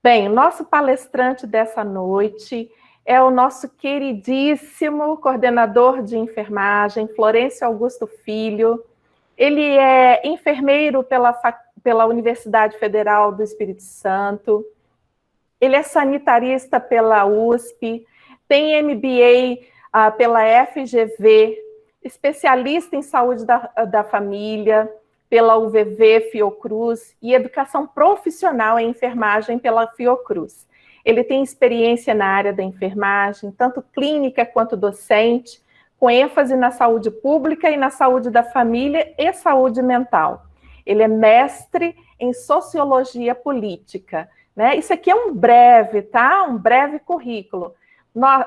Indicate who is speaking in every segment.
Speaker 1: Bem, o nosso palestrante dessa noite é o nosso queridíssimo coordenador de enfermagem, Florencio Augusto Filho. Ele é enfermeiro pela Universidade Federal do Espírito Santo, ele é sanitarista pela USP, tem MBA pela FGV, especialista em saúde da família, pela UVV Fiocruz e educação profissional em enfermagem pela Fiocruz. Ele tem experiência na área da enfermagem, tanto clínica quanto docente, com ênfase na saúde pública e na saúde da família e saúde mental. Ele é mestre em sociologia política, né? Isso aqui é um breve, tá? Um breve currículo.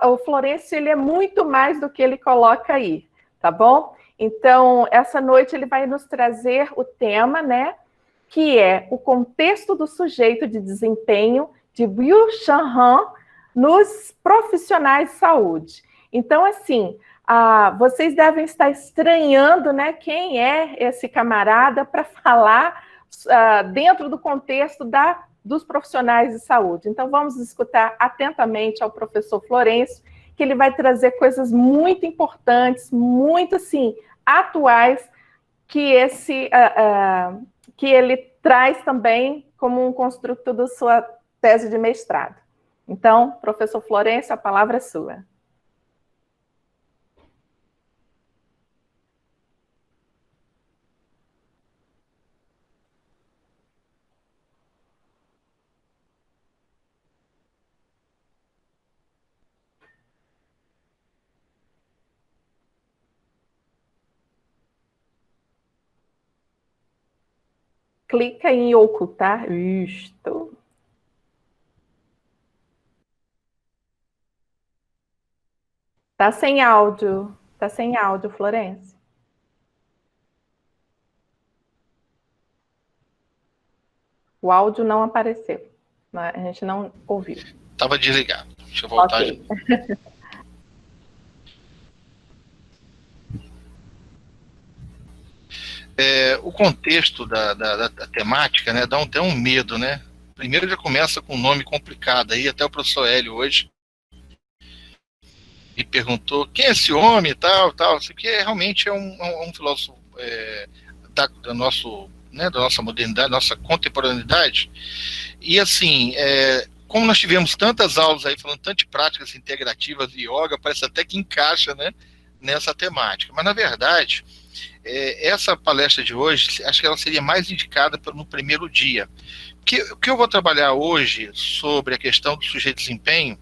Speaker 1: O Florencio, ele é muito mais do que ele coloca aí, tá bom? Então, essa noite ele vai nos trazer o tema, né, que é o contexto do sujeito de desempenho de Byung-Chul Han nos profissionais de saúde. Então, assim, vocês devem estar estranhando, né, quem é esse camarada para falar dentro do contexto dos profissionais de saúde. Então, vamos escutar atentamente ao professor Florencio, que ele vai trazer coisas muito importantes, muito, assim, atuais, que ele traz também como um construto da sua tese de mestrado. Então, professor Florencio, a palavra é sua. Clica em ocultar isto. Tá sem áudio, Florencio. O áudio não apareceu, a gente não ouviu.
Speaker 2: Estava desligado, deixa eu voltar.
Speaker 1: Okay.
Speaker 2: O contexto da temática, né, dá até um medo, né? Primeiro já começa com um nome complicado, aí até o professor Hélio hoje me perguntou quem é esse homem e tal, isso aqui realmente é um filósofo da nossa modernidade, nossa contemporaneidade, e assim, como nós tivemos tantas aulas aí falando tanto de práticas integrativas e yoga, parece até que encaixa, né, nessa temática, mas na verdade essa palestra de hoje, acho que ela seria mais indicada no primeiro dia. Porque o que eu vou trabalhar hoje sobre a questão do sujeito de desempenho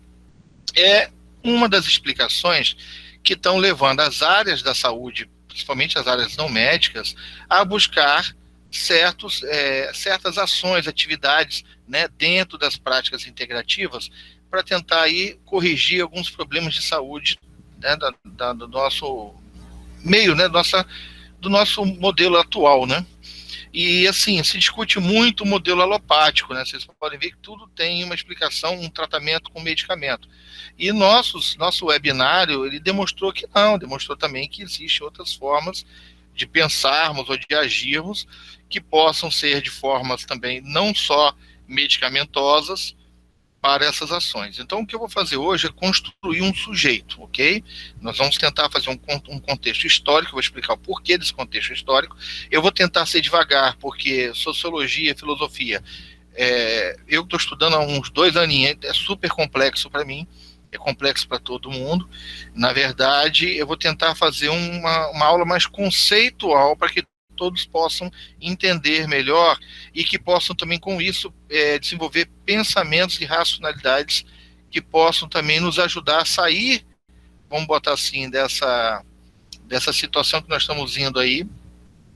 Speaker 2: é uma das explicações que estão levando as áreas da saúde, principalmente as áreas não médicas, a buscar certas ações, atividades, né, dentro das práticas integrativas para tentar aí corrigir alguns problemas de saúde, né, do nosso meio, né, do nosso modelo atual, né? E assim, se discute muito o modelo alopático, né? Vocês podem ver que tudo tem uma explicação, um tratamento com medicamento. E nosso webinário, ele demonstrou que não, demonstrou também que existem outras formas de pensarmos ou de agirmos que possam ser de formas também não só medicamentosas para essas ações. Então, o que eu vou fazer hoje é construir um sujeito, ok? Nós vamos tentar fazer um contexto histórico, vou explicar o porquê desse contexto histórico. Eu vou tentar ser devagar, porque sociologia, filosofia, eu estou estudando há uns 2 aninhos, é super complexo para mim, é complexo para todo mundo. Na verdade, eu vou tentar fazer uma aula mais conceitual para que todos possam entender melhor e que possam também com isso desenvolver pensamentos e racionalidades que possam também nos ajudar a sair, vamos botar assim, dessa situação que nós estamos indo aí,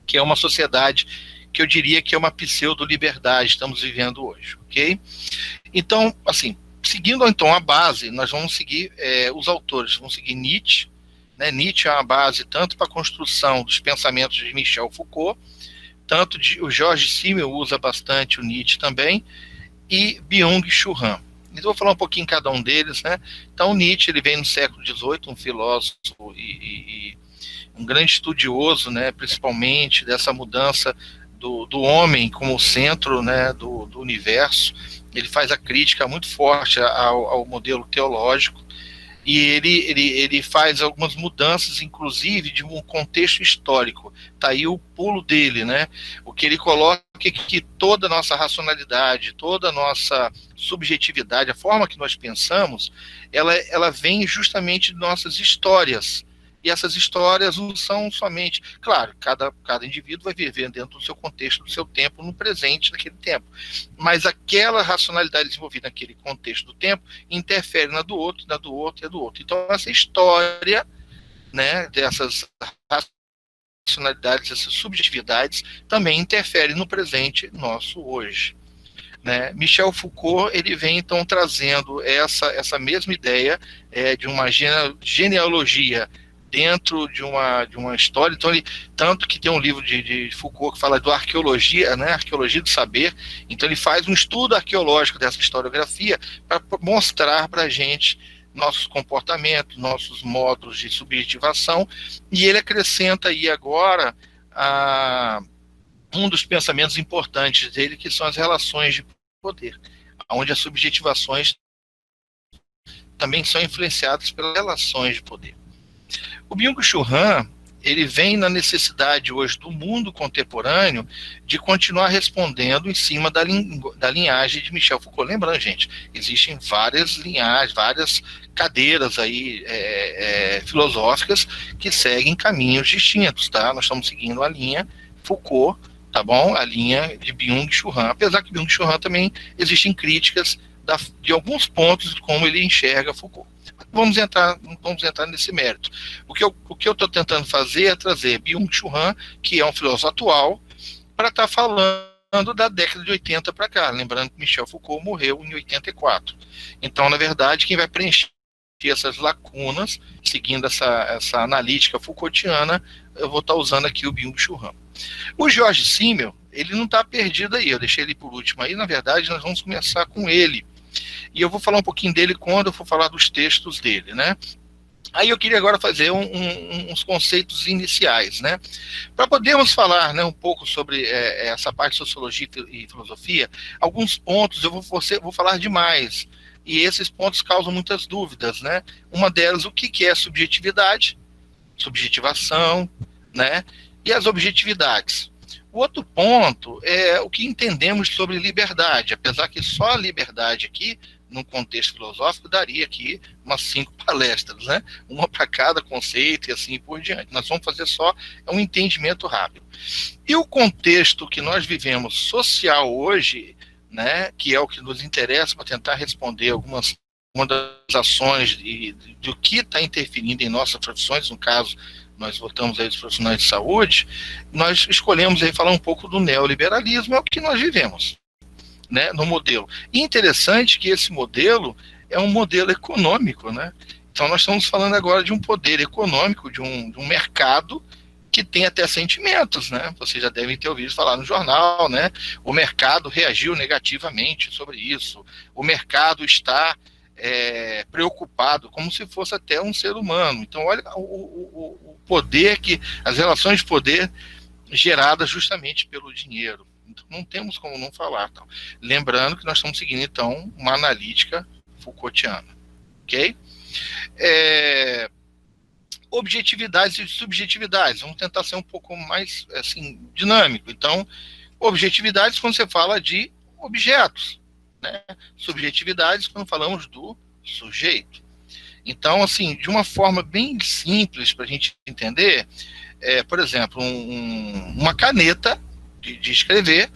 Speaker 2: que é uma sociedade que eu diria que é uma pseudo-liberdade que estamos vivendo hoje, ok? Então, assim, seguindo então a base, nós vamos seguir os autores, vamos seguir Nietzsche, né? Nietzsche é uma base tanto para a construção dos pensamentos de Michel Foucault, tanto o George Simmel usa bastante o Nietzsche também, e Byung-Chul Han. Então, vou falar um pouquinho em cada um deles, né? Então, Nietzsche, ele vem no século XVIII, um filósofo e um grande estudioso, né, principalmente dessa mudança do homem como centro, né, do universo, ele faz a crítica muito forte ao modelo teológico, e ele faz algumas mudanças, inclusive, de um contexto histórico. Está aí o pulo dele, né? O que ele coloca é que toda a nossa racionalidade, toda a nossa subjetividade, a forma que nós pensamos, ela vem justamente de nossas histórias. E essas histórias não são somente... Claro, cada indivíduo vai viver dentro do seu contexto, do seu tempo, no presente daquele tempo. Mas aquela racionalidade desenvolvida naquele contexto do tempo interfere na do outro, na do outro e na do outro. Então, essa história, né, dessas racionalidades, essas subjetividades, também interfere no presente nosso hoje. Né? Michel Foucault, ele vem então trazendo essa mesma ideia de uma genealogia dentro de uma história. Então, tanto que tem um livro de Foucault que fala do arqueologia, né, arqueologia do saber. Então ele faz um estudo arqueológico dessa historiografia para mostrar para a gente nossos comportamentos, nossos modos de subjetivação, e ele acrescenta aí agora um dos pensamentos importantes dele, que são as relações de poder, onde as subjetivações também são influenciadas pelas relações de poder. O Byung-Chul Han, ele vem na necessidade hoje do mundo contemporâneo de continuar respondendo em cima da linhagem de Michel Foucault. Lembrando, gente, existem várias linhagens, várias cadeiras aí filosóficas que seguem caminhos distintos, tá? Nós estamos seguindo a linha Foucault, tá bom? A linha de Byung-Chul Han, apesar que Byung-Chul Han também existem críticas de alguns pontos de como ele enxerga Foucault. Vamos entrar nesse mérito. O que eu estou tentando fazer é trazer Byung-Chul Han, que é um filósofo atual, para estar falando da década de 80 para cá. Lembrando que Michel Foucault morreu em 84. Então, na verdade, quem vai preencher essas lacunas, seguindo essa analítica Foucaultiana, eu vou estar usando aqui o Byung-Chul Han. O George Simmel, ele não está perdido aí, eu deixei ele por último aí, na verdade, nós vamos começar com ele. E eu vou falar um pouquinho dele quando eu for falar dos textos dele, né? Aí eu queria agora fazer uns conceitos iniciais, né? Para podermos falar, né, um pouco sobre essa parte de sociologia e filosofia, alguns pontos eu vou falar demais, e esses pontos causam muitas dúvidas, né? Uma delas, o que é subjetividade, subjetivação, né? E as objetividades. O outro ponto é o que entendemos sobre liberdade, apesar que só a liberdade aqui, num contexto filosófico, daria aqui umas 5 palestras, né? Uma para cada conceito e assim por diante. Nós vamos fazer só um entendimento rápido. E o contexto que nós vivemos social hoje, né, que é o que nos interessa para tentar responder uma das ações do que está interferindo em nossas profissões, no caso, nós voltamos aí dos profissionais de saúde, nós escolhemos aí falar um pouco do neoliberalismo, é o que nós vivemos, né, no modelo. E interessante que esse modelo é um modelo econômico, né? Então nós estamos falando agora de um poder econômico, de um mercado que tem até sentimentos, né? Vocês já devem ter ouvido falar no jornal, né? O mercado reagiu negativamente sobre isso. O mercado está preocupado, como se fosse até um ser humano. Então, olha o poder as relações de poder geradas justamente pelo dinheiro. Então, não temos como não falar. Então. Lembrando que nós estamos seguindo, então, uma analítica Foucaultiana. Ok? Objetividades e subjetividades. Vamos tentar ser um pouco mais assim, dinâmico. Então, objetividades quando você fala de objetos, né? Subjetividades quando falamos do sujeito. Então, assim, de uma forma bem simples para a gente entender, por exemplo, uma caneta de escrever,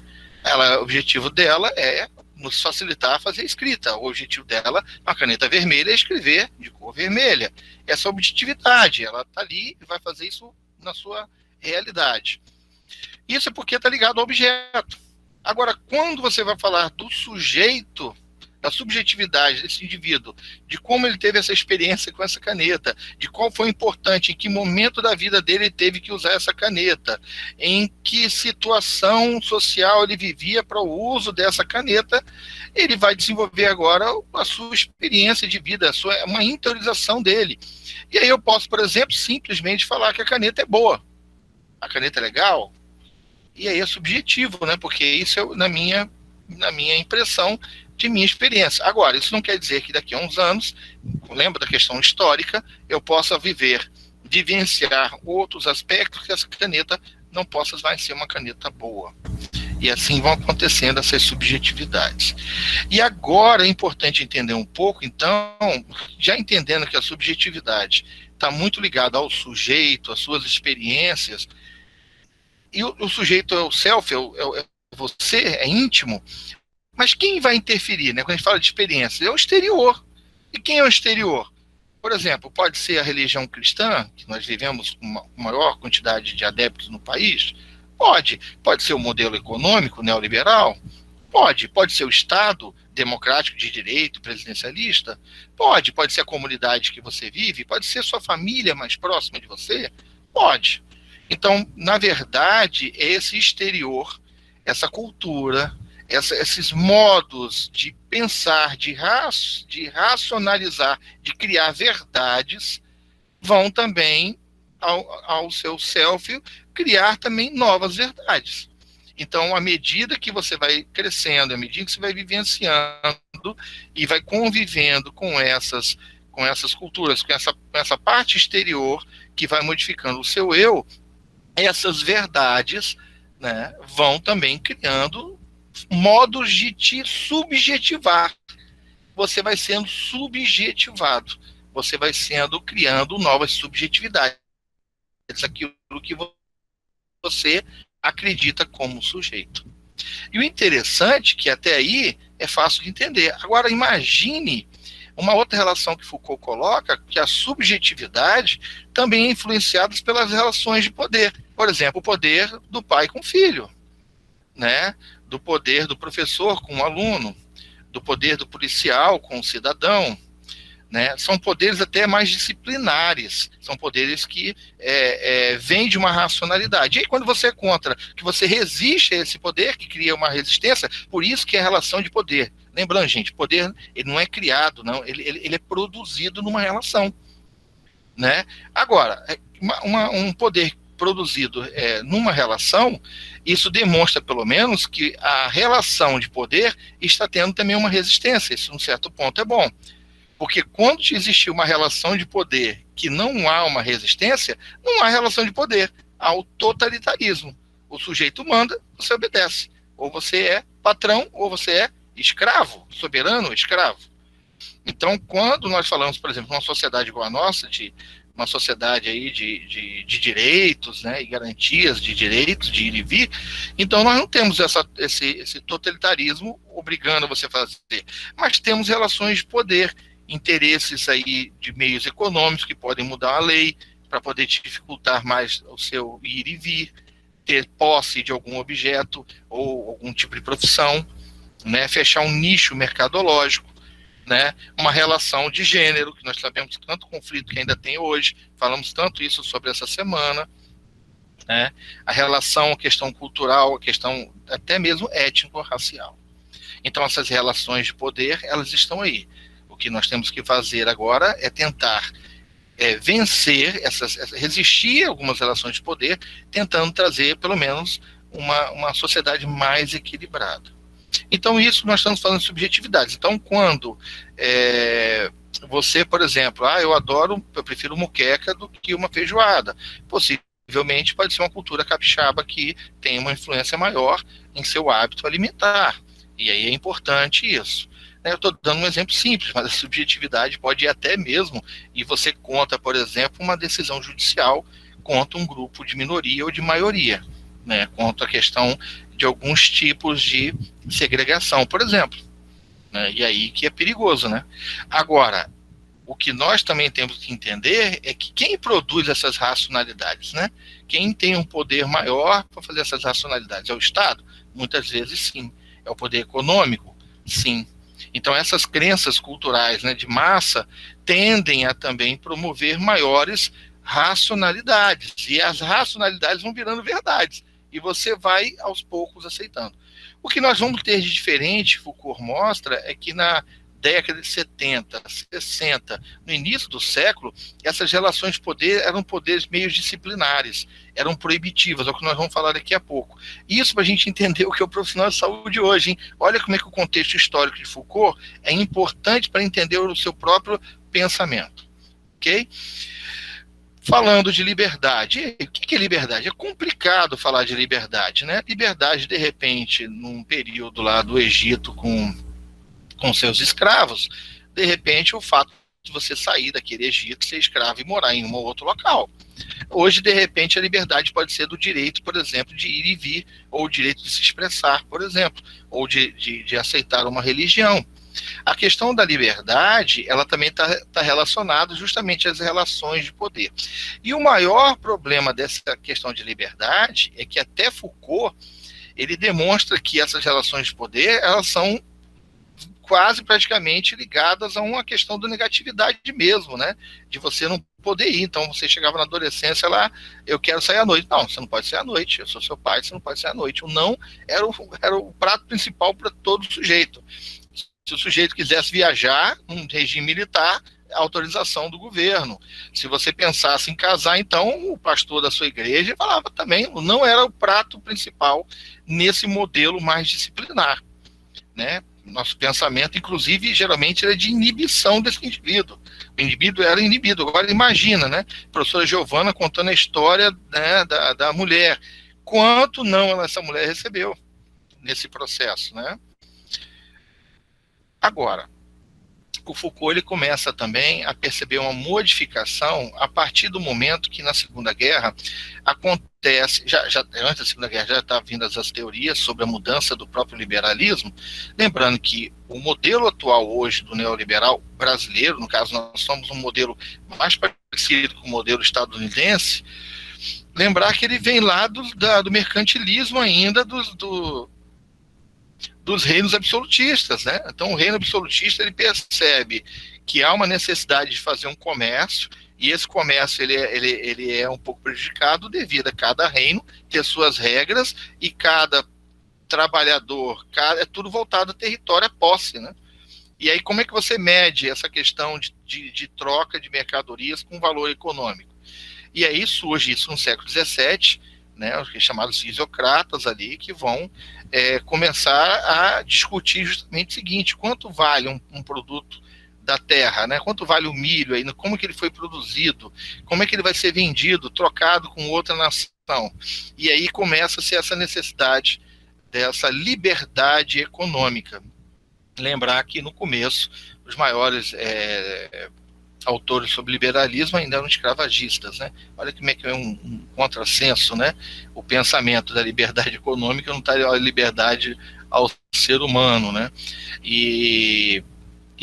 Speaker 2: o objetivo dela é nos facilitar a fazer a escrita. O objetivo dela, uma caneta vermelha, é escrever de cor vermelha. Essa objetividade, ela está ali e vai fazer isso na sua realidade. Isso é porque está ligado ao objeto. Agora, quando você vai falar do sujeito, da subjetividade desse indivíduo, de como ele teve essa experiência com essa caneta, de qual foi importante, em que momento da vida dele ele teve que usar essa caneta, em que situação social ele vivia para o uso dessa caneta, ele vai desenvolver agora a sua experiência de vida, uma interiorização dele. E aí eu posso, por exemplo, simplesmente falar que a caneta é boa, a caneta é legal, e aí é subjetivo, né? Porque isso é na minha impressão de minha experiência. Agora, isso não quer dizer que daqui a uns anos, lembra da questão histórica, eu possa vivenciar outros aspectos que essa caneta não possa mais ser uma caneta boa. E assim vão acontecendo essas subjetividades. E agora é importante entender um pouco, então, já entendendo que a subjetividade está muito ligada ao sujeito, às suas experiências, e o sujeito é o self, é você, é íntimo, mas quem vai interferir, né? Quando a gente fala de experiência, é o exterior. E quem é o exterior? Por exemplo, pode ser a religião cristã, que nós vivemos com uma maior quantidade de adeptos no país. Pode ser o modelo econômico neoliberal. Pode ser o Estado democrático de direito, presidencialista. Pode ser a comunidade que você vive. Pode ser sua família mais próxima de você. Pode. Então, na verdade, esse exterior, essa cultura, esses modos de pensar, de racionalizar, de criar verdades, vão também ao seu self criar também novas verdades. Então, à medida que você vai crescendo, à medida que você vai vivenciando e vai convivendo com essas culturas, com essa parte exterior que vai modificando o seu eu, essas verdades, né, vão também criando modos de te subjetivar. Você vai sendo subjetivado. Você vai criando novas subjetividades. Aquilo que você acredita como sujeito. E o interessante é que até aí é fácil de entender. Agora, imagine uma outra relação que Foucault coloca, que a subjetividade também é influenciada pelas relações de poder. Por exemplo, o poder do pai com o filho, né? Do poder do professor com o aluno, do poder do policial com o cidadão, né? São poderes até mais disciplinares, são poderes que vêm de uma racionalidade. E aí, quando você é contra, que você resiste a esse poder, que cria uma resistência, por isso que é a relação de poder. Lembrando, gente, poder ele não é criado, não, ele é produzido numa relação, né? Agora, um poder produzido numa relação, isso demonstra, pelo menos, que a relação de poder está tendo também uma resistência. Isso, num certo ponto, é bom. Porque quando existir uma relação de poder que não há uma resistência, não há relação de poder. Há o totalitarismo. O sujeito manda, você obedece. Ou você é patrão, ou você é escravo, soberano ou escravo. Então, quando nós falamos, por exemplo, de uma sociedade igual a nossa, uma sociedade aí de direitos, né, e garantias de direitos, de ir e vir, então nós não temos esse totalitarismo obrigando você a fazer, mas temos relações de poder, interesses aí de meios econômicos que podem mudar a lei para poder dificultar mais o seu ir e vir, ter posse de algum objeto ou algum tipo de profissão, né, fechar um nicho mercadológico, né, uma relação de gênero, que nós sabemos tanto conflito que ainda tem hoje, falamos tanto isso sobre essa semana, né, a relação, a questão cultural, a questão até mesmo étnico-racial. Então, essas relações de poder, elas estão aí. O que nós temos que fazer agora é tentar vencer, resistir a algumas relações de poder, tentando trazer, pelo menos, uma sociedade mais equilibrada. Então, isso nós estamos falando de subjetividades. Então, quando você, por exemplo, eu prefiro moqueca do que uma feijoada. Possivelmente pode ser uma cultura capixaba que tem uma influência maior em seu hábito alimentar. E aí é importante isso. Eu estou dando um exemplo simples, mas a subjetividade pode ir até mesmo, e você conta, por exemplo, uma decisão judicial contra um grupo de minoria ou de maioria, né, contra a questão de alguns tipos de segregação, por exemplo, né, e aí que é perigoso, né? Agora, o que nós também temos que entender é que quem produz essas racionalidades, né? Quem tem um poder maior para fazer essas racionalidades é o Estado? Muitas vezes sim. É o poder econômico? Sim. Então essas crenças culturais, né, de massa tendem a também promover maiores racionalidades, e as racionalidades vão virando verdades, e você vai aos poucos aceitando. O que nós vamos ter de diferente, Foucault mostra, é que década de 70, 60, no início do século, essas relações de poder eram poderes meio disciplinares, eram proibitivas, é o que nós vamos falar daqui a pouco. Isso para a gente entender o que é o profissional de saúde hoje, hein? Olha como é que o contexto histórico de Foucault é importante para entender o seu próprio pensamento, ok? Falando de liberdade, o que é liberdade? É complicado falar de liberdade, né? Liberdade, de repente, num período lá do Egito com seus escravos, de repente o fato de você sair daquele Egito, ser escravo e morar em um ou outro local. Hoje, de repente, a liberdade pode ser do direito, por exemplo, de ir e vir, ou o direito de se expressar, por exemplo, ou de aceitar uma religião. A questão da liberdade, ela também está relacionada justamente às relações de poder. E o maior problema dessa questão de liberdade é que até Foucault, ele demonstra que essas relações de poder, elas são quase praticamente ligadas a uma questão da negatividade mesmo, né? De você não poder ir. Então, você chegava na adolescência lá, eu quero sair à noite. Não, você não pode sair à noite. Eu sou seu pai, você não pode sair à noite. O não era o prato principal para todo sujeito. Se o sujeito quisesse viajar num regime militar, autorização do governo. Se você pensasse em casar, então o pastor da sua igreja falava também, não era o prato principal nesse modelo mais disciplinar, né? Nosso pensamento, inclusive, geralmente era de inibição desse indivíduo. O indivíduo era inibido. Agora imagina, né? A professora Giovana contando a história, né, da mulher. Quanto não essa mulher recebeu nesse processo, né? Agora, o Foucault ele começa também a perceber uma modificação a partir do momento que na Segunda Guerra acontece, antes da Segunda Guerra já estavam vindo as teorias sobre a mudança do próprio liberalismo, lembrando que o modelo atual hoje do neoliberal brasileiro, no caso nós somos um modelo mais parecido com o modelo estadunidense, lembrar que ele vem lá do mercantilismo ainda dos reinos absolutistas, né? Então o reino absolutista ele percebe que há uma necessidade de fazer um comércio e esse comércio ele é um pouco prejudicado devido a cada reino ter suas regras e cada trabalhador, é tudo voltado a território, a posse, né? E aí como é que você mede essa questão de troca de mercadorias com valor econômico? E aí surge isso no século XVII, né, os chamados fisiocratas ali, que vão começar a discutir justamente o seguinte: quanto vale um produto da terra, né? Quanto vale o milho, aí, como que ele foi produzido, como é que ele vai ser vendido, trocado com outra nação. E aí começa-se essa necessidade dessa liberdade econômica. Lembrar que no começo, os maiores autores sobre liberalismo ainda eram escravagistas, né? Olha como é que é um contrassenso, né? O pensamento da liberdade econômica não está a liberdade ao ser humano, né? E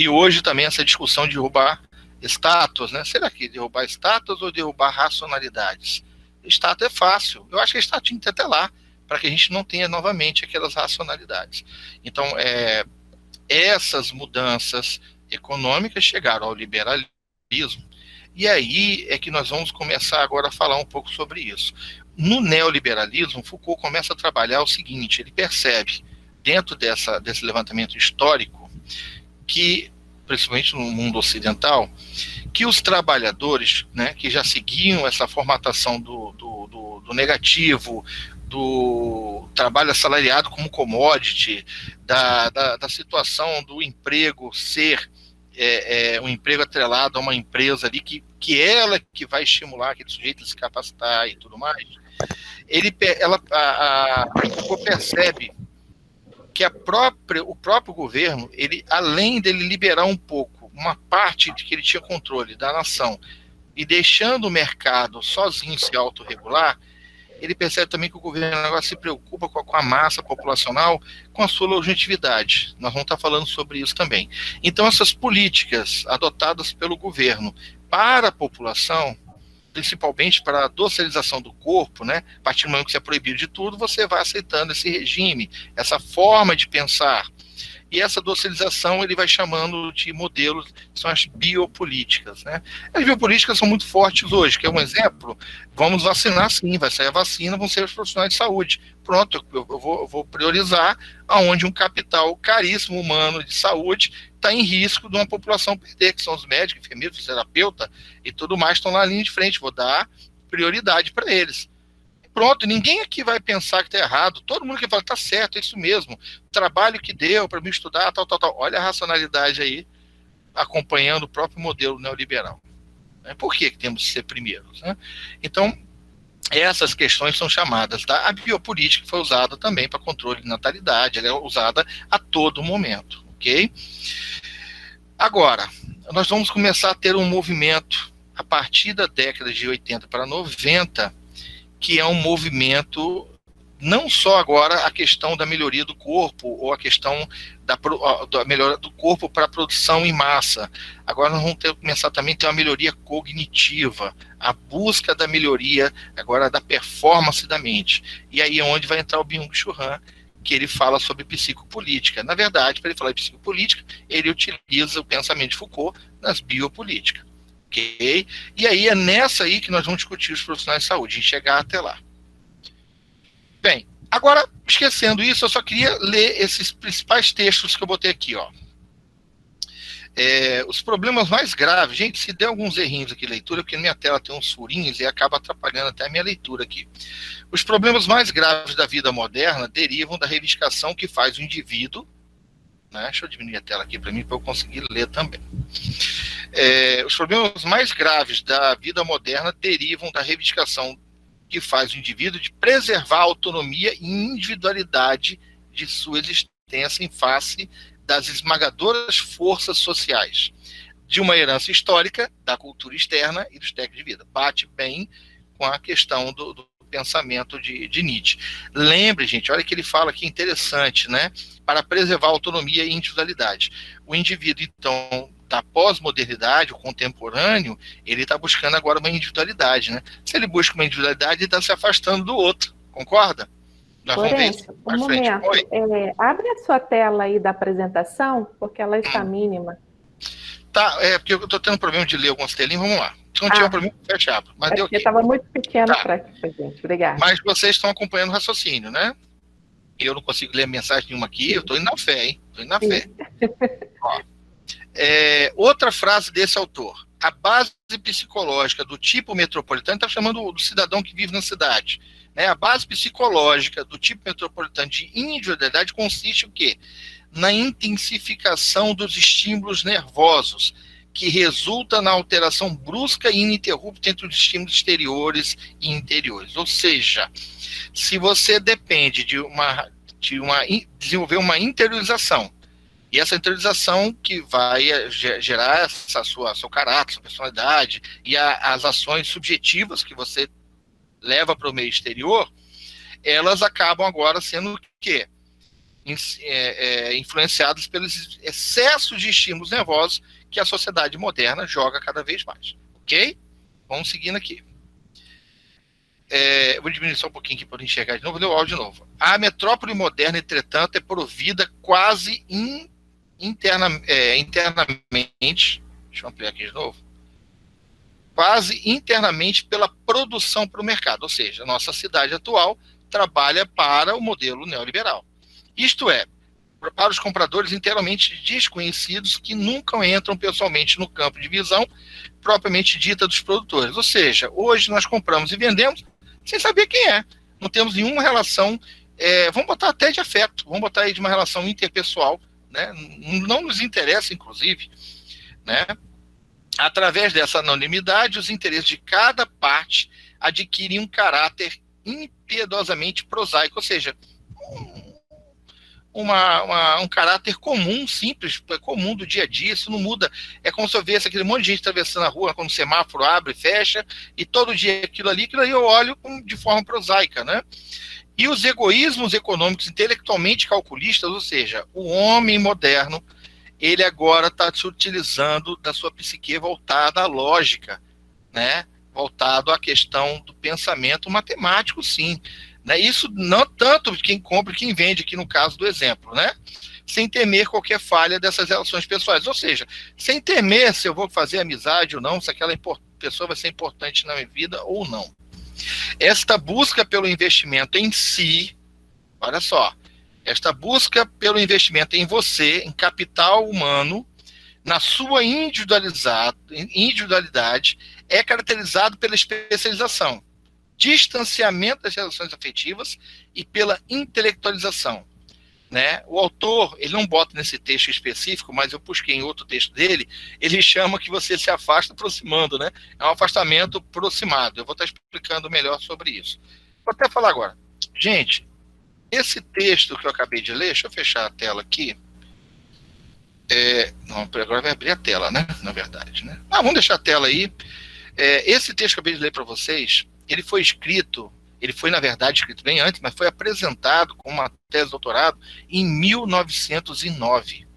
Speaker 2: hoje também essa discussão de derrubar estátuas, né? Será que derrubar estátuas ou derrubar racionalidades? Estátua é fácil. Eu acho que a estátua tinha que ir até lá, para que a gente não tenha novamente aquelas racionalidades. Então, essas mudanças econômicas chegaram ao liberalismo. E aí é que nós vamos começar agora a falar um pouco sobre isso. No neoliberalismo, Foucault começa a trabalhar o seguinte: ele percebe, dentro desse levantamento histórico, que, principalmente no mundo ocidental, que os trabalhadores, né, que já seguiam essa formatação do negativo, do trabalho assalariado como commodity, da situação do emprego ser um emprego atrelado a uma empresa ali que ela que vai estimular aquele sujeito a se capacitar e tudo mais, Foucault percebe que o próprio governo, ele, além dele liberar um pouco, uma parte de que ele tinha controle da nação, e deixando o mercado sozinho se autorregular, ele percebe também que o governo agora se preocupa com a massa populacional, com a sua longevidade. Nós vamos estar falando sobre isso também. Então, essas políticas adotadas pelo governo para a população, principalmente para a docilização do corpo, né? A partir do momento que você é proibido de tudo, você vai aceitando esse regime, essa forma de pensar. e essa docilização ele vai chamando de modelos, que são as biopolíticas, né? As biopolíticas são muito fortes hoje, que é um exemplo, vamos vacinar sim, vai sair a vacina, vão ser os profissionais de saúde. Pronto, eu vou priorizar aonde um capital caríssimo humano de saúde está em risco de uma população perder, que são os médicos, enfermeiros, fisioterapeuta e tudo mais, estão na linha de frente, vou dar prioridade para eles. Pronto, ninguém aqui vai pensar que está errado, todo mundo que fala, está certo, é isso mesmo, o trabalho que deu para me estudar, tal. Olha a racionalidade aí, acompanhando o próprio modelo neoliberal. Por que temos que ser primeiros? Né? Então, essas questões são chamadas, tá? A biopolítica foi usada também para controle de natalidade, ela é usada a todo momento, ok? Agora, nós vamos começar a ter um movimento, a partir da década de 80 para 90, que é um movimento, não só agora a questão da melhoria do corpo, ou a questão da melhoria do corpo para a produção em massa. Agora nós vamos começar também a ter uma melhoria cognitiva, a busca da melhoria, agora da performance da mente. E aí é onde vai entrar o Byung-Chul Han, que ele fala sobre psicopolítica. Na verdade, para ele falar de psicopolítica, ele utiliza o pensamento de Foucault nas biopolíticas. Okay? E aí é nessa aí que nós vamos discutir os profissionais de saúde, e chegar até lá. Bem, agora, esquecendo isso, eu só queria ler esses principais textos que eu botei aqui, ó. Os problemas mais graves, gente, se der alguns errinhos aqui de leitura, porque na minha tela tem uns furinhos e acaba atrapalhando até a minha leitura aqui. Os problemas mais graves da vida moderna derivam da reivindicação que faz o indivíduo, né? Deixa eu diminuir a tela aqui para mim, para eu conseguir ler também. Os problemas mais graves da vida moderna derivam da reivindicação que faz o indivíduo de preservar a autonomia e individualidade de sua existência em face das esmagadoras forças sociais, de uma herança histórica, da cultura externa e dos técnicos de vida. Bate bem com a questão do pensamento de Nietzsche. Lembre, gente, olha que ele fala aqui interessante, né? Para preservar a autonomia e individualidade. O indivíduo, então, da pós-modernidade, o contemporâneo, ele está buscando agora uma individualidade, né? Se ele busca uma individualidade, ele está se afastando do outro, concorda? Nós vamos ver isso
Speaker 1: um momento. Abre a sua tela aí da apresentação, porque ela está mínima.
Speaker 2: Tá, porque eu estou tendo problema de ler algumas telinhas, vamos lá. Se não tiver problema, fecha abro. Mas deu
Speaker 1: porque estava muito pequeno para gente. Obrigada.
Speaker 2: Mas vocês estão acompanhando o raciocínio, né? Eu não consigo ler mensagem nenhuma aqui, eu estou indo na fé, hein? Estou indo na fé. Ó, outra frase desse autor. A base psicológica do tipo metropolitano, está chamando do cidadão que vive na cidade. Né? A base psicológica do tipo metropolitano de individualidade consiste o quê? Na intensificação dos estímulos nervosos, que resulta na alteração brusca e ininterrupta entre os estímulos exteriores e interiores. Ou seja, se você depende de desenvolver uma interiorização, e essa interiorização que vai gerar seu caráter, sua personalidade, e as ações subjetivas que você leva para o meio exterior, elas acabam agora sendo o quê? Influenciadas pelos excessos de estímulos nervosos que a sociedade moderna joga cada vez mais. Ok? Vamos seguindo aqui. Eu vou diminuir só um pouquinho aqui para enxergar de novo, vou ler o áudio de novo. A metrópole moderna, entretanto, é provida quase internamente, deixa eu ampliar aqui de novo, quase internamente pela produção para o mercado, ou seja, a nossa cidade atual trabalha para o modelo neoliberal. Isto é, para os compradores inteiramente desconhecidos que nunca entram pessoalmente no campo de visão propriamente dita dos produtores. Ou seja, hoje nós compramos e vendemos sem saber quem é. Não temos nenhuma relação, vamos botar até de afeto, vamos botar aí de uma relação interpessoal, né? Não nos interessa, inclusive, né? Através dessa anonimidade, os interesses de cada parte adquirem um caráter prosaico, ou seja, um caráter comum, simples, comum do dia a dia. Isso não muda. É como se eu visse aquele monte de gente atravessando a rua, quando o semáforo abre e fecha, e todo dia aquilo ali eu olho de forma prosaica, né? E os egoísmos econômicos intelectualmente calculistas, ou seja, o homem moderno, ele agora está se utilizando da sua psique voltada à lógica, né? Voltado à questão do pensamento matemático, sim. Né? Isso não tanto quem compra e quem vende, aqui no caso do exemplo, né? sem temer qualquer falha dessas relações pessoais. Ou seja, sem temer se eu vou fazer amizade ou não, se aquela pessoa vai ser importante na minha vida ou não. Esta busca pelo investimento em si, olha só, esta busca pelo investimento em você, em capital humano, na sua individualidade, é caracterizado pela especialização, distanciamento das relações afetivas e pela intelectualização. Né? O autor, ele não bota nesse texto específico, mas eu busquei em outro texto dele, ele chama que você se afasta aproximando, né? É um afastamento aproximado. Eu vou estar explicando melhor sobre isso. Vou até falar agora. Gente, esse texto que eu acabei de ler, deixa eu fechar a tela aqui. Não, agora vai abrir a tela, né? Na verdade, né? Vamos deixar a tela aí. Esse texto que eu acabei de ler para vocês, ele foi escrito, na verdade, escrito bem antes, mas foi apresentado como uma tese de doutorado em 1909.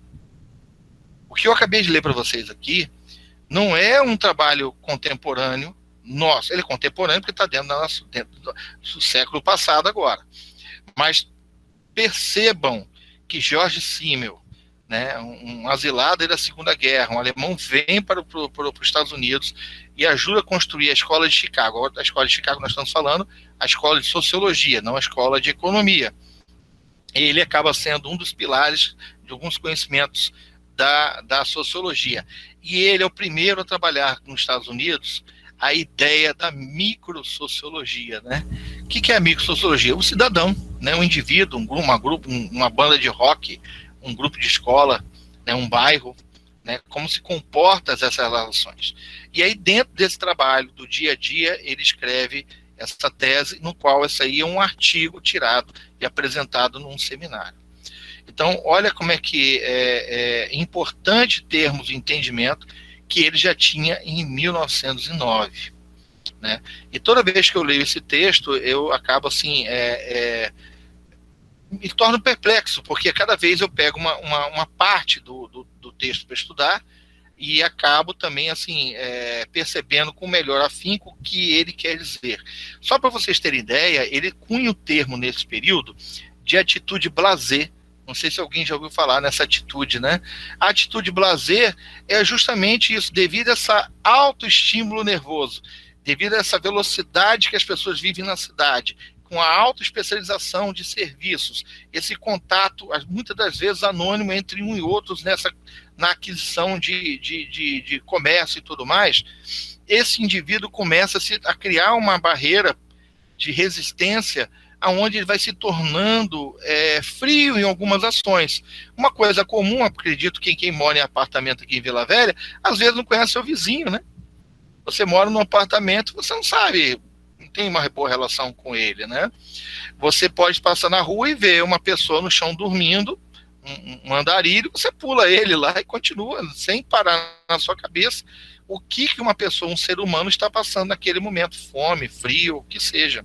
Speaker 2: O que eu acabei de ler para vocês aqui não é um trabalho contemporâneo nosso. Ele é contemporâneo porque está dentro do século passado agora. Mas percebam que George Simmel, né, um asilado da Segunda Guerra, um alemão, vem para os Estados Unidos e ajuda a construir a Escola de Chicago. A Escola de Chicago nós estamos falando, a Escola de Sociologia, não a Escola de Economia. E ele acaba sendo um dos pilares de alguns conhecimentos da sociologia. E ele é o primeiro a trabalhar nos Estados Unidos a ideia da microsociologia, né? O que é a microsociologia? O cidadão, né? Um indivíduo, uma banda de rock, um grupo de escola, né? Um bairro, né? Como se comportam essas relações. E aí, dentro desse trabalho do dia a dia, ele escreve essa tese, no qual esse aí é um artigo tirado e apresentado num seminário. Então, olha como é que é importante termos o entendimento que ele já tinha em 1909. Né? E toda vez que eu leio esse texto, eu acabo assim, me torno perplexo, porque cada vez eu pego uma parte do texto para estudar e acabo também assim percebendo com melhor afinco o que ele quer dizer. Só para vocês terem ideia, ele cunha o termo nesse período de atitude blasé. Não sei se alguém já ouviu falar nessa atitude, né? A atitude blasé é justamente isso, devido a essa autoestímulo nervoso, devido a essa velocidade que as pessoas vivem na cidade, com a autoespecialização de serviços, esse contato, muitas das vezes anônimo entre um e outros na aquisição de comércio e tudo mais, esse indivíduo começa a criar uma barreira de resistência aonde ele vai se tornando frio em algumas ações. Uma coisa comum, acredito que quem mora em apartamento aqui em Vila Velha, às vezes não conhece seu vizinho, né? Você mora num apartamento, você não sabe, não tem uma boa relação com ele, né? Você pode passar na rua e ver uma pessoa no chão dormindo, um andarilho, você pula ele lá e continua, sem parar na sua cabeça o que uma pessoa, um ser humano está passando naquele momento, fome, frio, o que seja.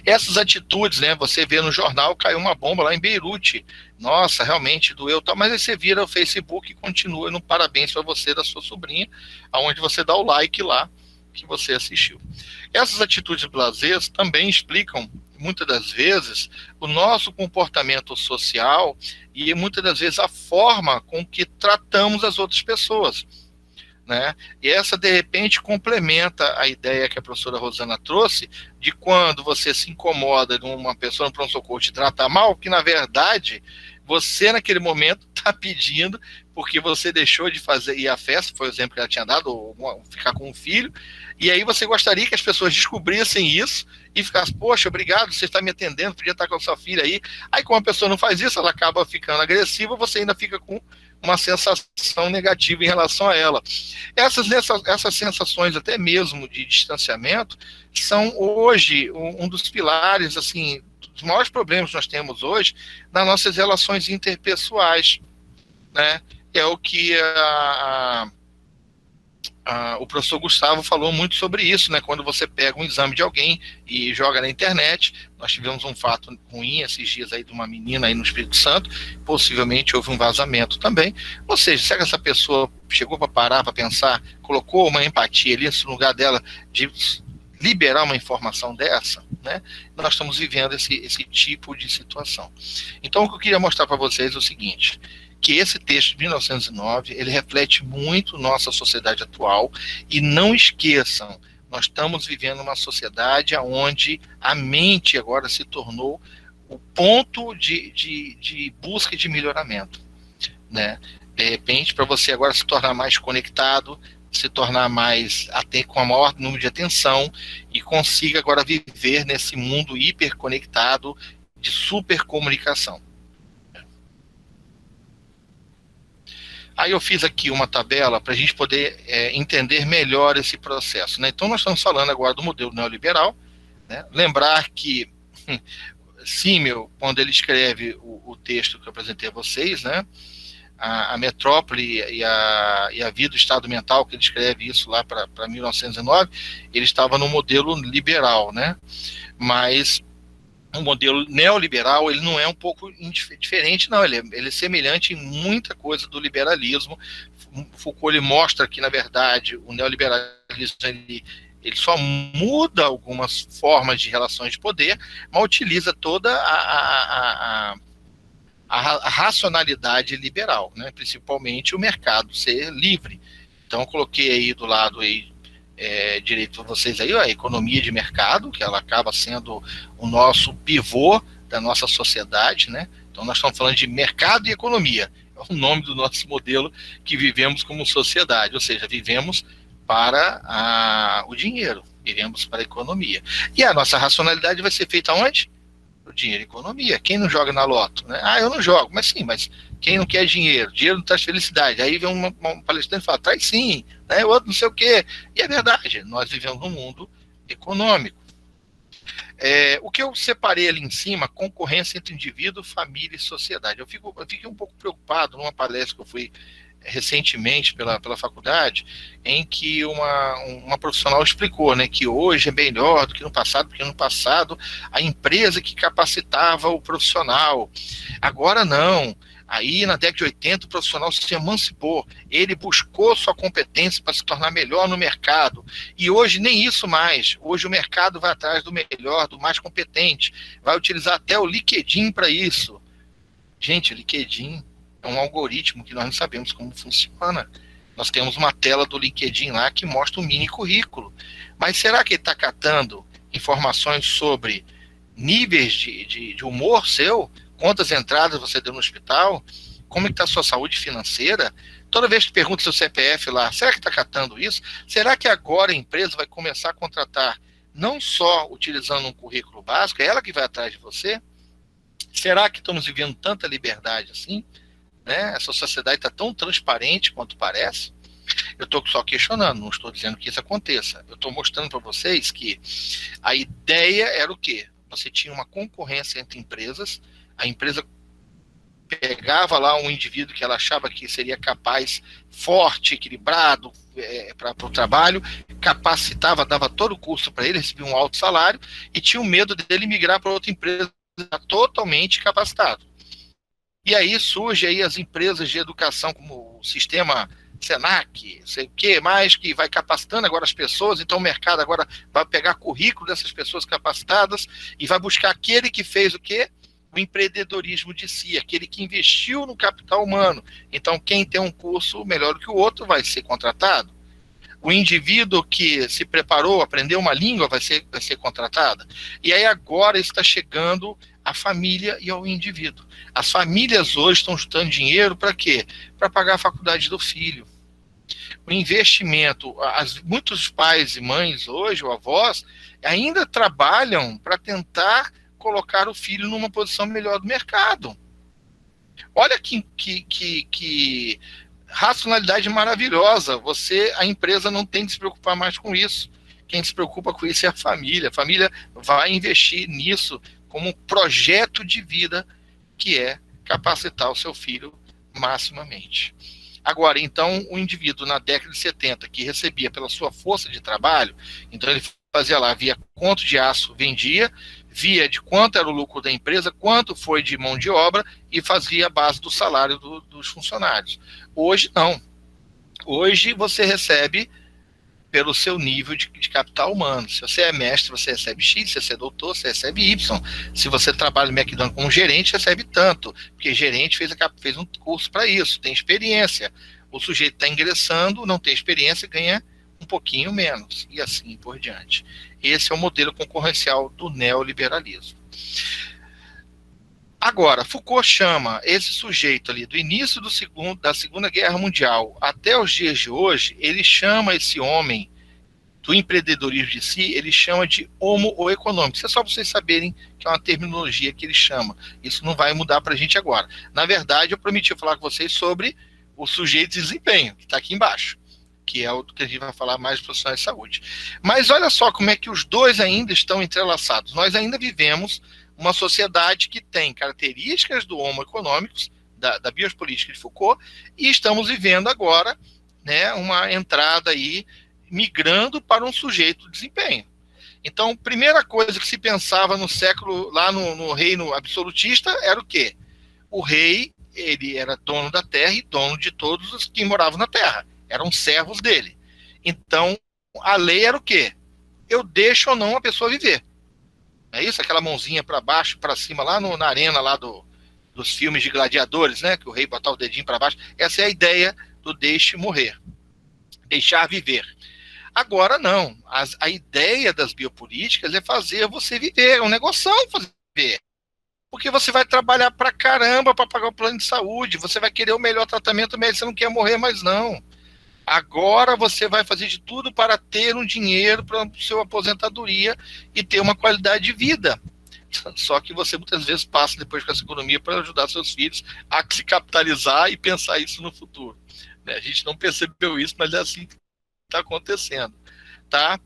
Speaker 2: Essas atitudes, né, você vê no jornal, caiu uma bomba lá em Beirute, nossa, realmente doeu, tal, mas aí você vira o Facebook e continua no parabéns para você da sua sobrinha, aonde você dá o like lá que você assistiu. Essas atitudes blasés também explicam, muitas das vezes, o nosso comportamento social e muitas das vezes a forma com que tratamos as outras pessoas. Né? E essa, de repente, complementa a ideia que a professora Rosana trouxe de quando você se incomoda de uma pessoa no pronto-socorro te tratar mal, que, na verdade, você, naquele momento, está pedindo porque você deixou de ir à festa, foi o exemplo que ela tinha dado, ou ficar com um filho, e aí você gostaria que as pessoas descobrissem isso e ficassem, poxa, obrigado, você está me atendendo, podia estar com a sua filha aí. Aí, como a pessoa não faz isso, ela acaba ficando agressiva, você ainda fica com uma sensação negativa em relação a ela. Essas sensações, até mesmo de distanciamento, são hoje um dos pilares, assim, dos maiores problemas que nós temos hoje nas nossas relações interpessoais, né? É o que o professor Gustavo falou muito sobre isso, né? Quando você pega um exame de alguém e joga na internet. Nós tivemos um fato ruim esses dias aí de uma menina aí no Espírito Santo, possivelmente houve um vazamento também. Ou seja, será que essa pessoa chegou para parar, para pensar, colocou uma empatia ali no lugar dela de liberar uma informação dessa, né? Nós estamos vivendo esse tipo de situação. Então, o que eu queria mostrar para vocês é o seguinte, que esse texto de 1909, ele reflete muito nossa sociedade atual, e não esqueçam, nós estamos vivendo uma sociedade onde a mente agora se tornou o ponto de busca e de melhoramento, né? De repente, para você agora se tornar mais conectado, se tornar mais com a maior número de atenção e consiga agora viver nesse mundo hiperconectado de supercomunicação. Aí eu fiz aqui uma tabela para a gente poder entender melhor esse processo, né? Então nós estamos falando agora do modelo neoliberal, né? Lembrar que Simmel, quando ele escreve o texto que eu apresentei a vocês, né? A metrópole e a vida do estado mental, que ele escreve isso lá para 1909, ele estava no modelo liberal, né? Mas o modelo neoliberal, ele não é um pouco diferente, não, ele é semelhante em muita coisa do liberalismo. Foucault, ele mostra que, na verdade, o neoliberalismo, ele só muda algumas formas de relações de poder, mas utiliza toda a racionalidade liberal, né? Principalmente o mercado ser livre. Então, eu coloquei aí do lado aí, direito para vocês aí, a economia de mercado, que ela acaba sendo o nosso pivô da nossa sociedade, né? Então, nós estamos falando de mercado e economia, é o nome do nosso modelo que vivemos como sociedade, ou seja, vivemos para o dinheiro, vivemos para a economia. E a nossa racionalidade vai ser feita onde? O dinheiro e economia. Quem não joga na loto, né? Eu não jogo, mas sim, mas quem não quer dinheiro? Dinheiro não traz felicidade. Aí vem um palestrante e fala, traz sim, né? O outro não sei o quê. E é verdade, nós vivemos num mundo econômico. O que eu separei ali em cima, concorrência entre indivíduo, família e sociedade. Eu fiquei um pouco preocupado numa palestra que eu fui recentemente pela faculdade, em que uma profissional explicou, né, que hoje é melhor do que no passado, porque no passado a empresa que capacitava o profissional, agora não. Aí na década de 80 o profissional se emancipou, ele buscou sua competência para se tornar melhor no mercado, e hoje nem isso mais, hoje o mercado vai atrás do melhor, do mais competente, vai utilizar até o LinkedIn para isso. Gente, o LinkedIn é um algoritmo que nós não sabemos como funciona. Nós temos uma tela do LinkedIn lá que mostra um mini currículo. Mas será que ele está catando informações sobre níveis de humor seu? Quantas entradas você deu no hospital? Como está a sua saúde financeira? Toda vez que pergunta seu CPF lá, será que está catando isso? Será que agora a empresa vai começar a contratar não só utilizando um currículo básico, é ela que vai atrás de você? Será que estamos vivendo tanta liberdade assim? Né? Essa sociedade está tão transparente quanto parece. Eu estou só questionando, não estou dizendo que isso aconteça. Eu estou mostrando para vocês que a ideia era o quê? Você tinha uma concorrência entre empresas, a empresa pegava lá um indivíduo que ela achava que seria capaz, forte, equilibrado para o trabalho, capacitava, dava todo o curso para ele, recebia um alto salário e tinha o medo dele migrar para outra empresa totalmente capacitado. E aí surge aí as empresas de educação, como o sistema Senac, sei o que mais, que vai capacitando agora as pessoas, então o mercado agora vai pegar currículo dessas pessoas capacitadas e vai buscar aquele que fez o quê? O empreendedorismo de si, aquele que investiu no capital humano. Então quem tem um curso melhor do que o outro vai ser contratado. O indivíduo que se preparou, aprendeu uma língua, vai ser contratado. E aí agora está chegando à família e ao indivíduo. As famílias hoje estão juntando dinheiro para quê? Para pagar a faculdade do filho. O investimento, muitos pais e mães hoje, ou avós, ainda trabalham para tentar colocar o filho numa posição melhor do mercado. Olha que racionalidade maravilhosa. A empresa não tem que se preocupar mais com isso. Quem se preocupa com isso é a família. A família vai investir nisso como um projeto de vida, que é capacitar o seu filho maximamente. Agora, então, o indivíduo na década de 70, que recebia pela sua força de trabalho, então ele fazia lá, via quanto de aço vendia, via de quanto era o lucro da empresa, quanto foi de mão de obra e fazia a base do salário dos funcionários. Hoje, não. Hoje você recebe pelo seu nível de capital humano. Se você é mestre, você recebe X, se você é doutor, você recebe Y. Se você trabalha no McDonald's como gerente, recebe tanto, porque gerente fez um curso para isso, tem experiência. O sujeito está ingressando, não tem experiência, ganha um pouquinho menos, e assim por diante. Esse é o modelo concorrencial do neoliberalismo. Agora, Foucault chama esse sujeito ali do início da Segunda Guerra Mundial até os dias de hoje, ele chama esse homem do empreendedorismo de si, ele chama de homo econômico. Isso é só para vocês saberem que é uma terminologia que ele chama. Isso não vai mudar para a gente agora. Na verdade, eu prometi falar com vocês sobre o sujeito de desempenho, que está aqui embaixo, que é o que a gente vai falar mais de profissionais de saúde. Mas olha só como é que os dois ainda estão entrelaçados. Nós ainda vivemos uma sociedade que tem características do homo econômicos, da biopolítica de Foucault, e estamos vivendo agora, né, uma entrada aí, migrando para um sujeito de desempenho. Então, primeira coisa que se pensava no século, lá no reino absolutista, era o quê? O rei, ele era dono da terra e dono de todos os que moravam na terra. Eram servos dele. Então, a lei era o quê? Eu deixo ou não a pessoa viver. É isso? Aquela mãozinha para baixo, para cima, lá na arena lá dos filmes de gladiadores, né? Que o rei botava o dedinho para baixo. Essa é a ideia do deixe morrer. Deixar viver. Agora, não. A ideia das biopolíticas é fazer você viver. É um negoção fazer viver. Porque você vai trabalhar pra caramba para pagar o plano de saúde. Você vai querer o melhor tratamento, mas você não quer morrer mais, não. Agora você vai fazer de tudo para ter um dinheiro para sua aposentadoria e ter uma qualidade de vida. Só que você muitas vezes passa depois com essa economia para ajudar seus filhos a se capitalizar e pensar isso no futuro. A gente não percebeu isso, mas é assim que está acontecendo. Tá?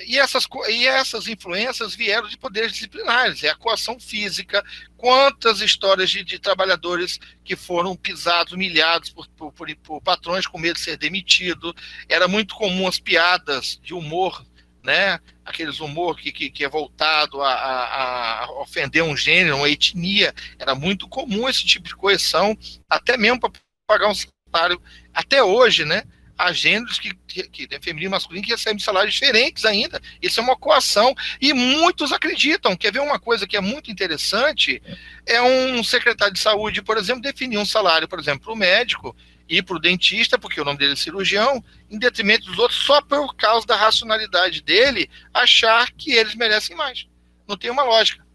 Speaker 2: E essas influências vieram de poderes disciplinares, a coação física, quantas histórias de trabalhadores que foram pisados, humilhados por patrões com medo de ser demitido. Era muito comum as piadas de humor, né? Aqueles humor que é voltado a ofender um gênero, uma etnia. Era muito comum esse tipo de coerção, até mesmo para pagar um salário. Até hoje, né? Há gêneros que feminino e masculino que recebem salários diferentes ainda. Isso é uma coação. E muitos acreditam. Quer ver uma coisa que é muito interessante? É um secretário de saúde, por exemplo, definir um salário, por exemplo, para o médico e para o dentista, porque o nome dele é cirurgião, em detrimento dos outros, só por causa da racionalidade dele, achar que eles merecem mais. Não tem uma lógica.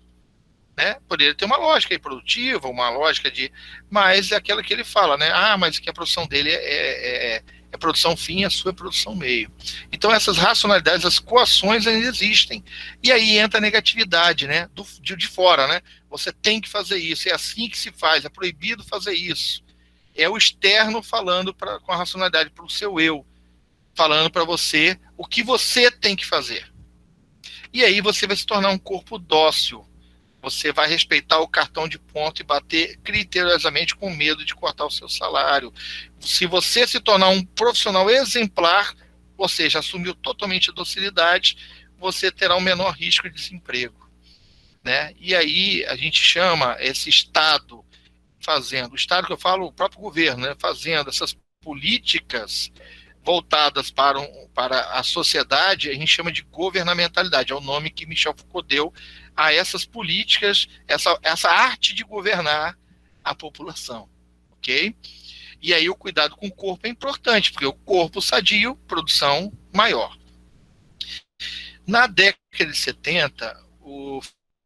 Speaker 2: Né? Poderia ter uma lógica aí produtiva, uma lógica de... Mas é aquela que ele fala, né? Mas que a profissão dele é produção fim, a sua é produção meio. Então essas racionalidades, as coações ainda existem. E aí entra a negatividade, né? De fora, né? Você tem que fazer isso, é assim que se faz, é proibido fazer isso. É o externo falando com a racionalidade para o seu eu, falando para você o que você tem que fazer. E aí você vai se tornar um corpo dócil. Você vai respeitar o cartão de ponto e bater criteriosamente com medo de cortar o seu salário. Se você se tornar um profissional exemplar, ou seja, assumiu totalmente a docilidade, você terá um menor risco de desemprego. Né? E aí a gente chama esse Estado fazendo, o Estado que eu falo, o próprio governo, né? Fazendo essas políticas voltadas para a sociedade, a gente chama de governamentalidade, é o nome que Michel Foucault deu a essas políticas, essa arte de governar a população, ok? E aí o cuidado com o corpo é importante, porque o corpo sadio, produção maior. Na década de 70, o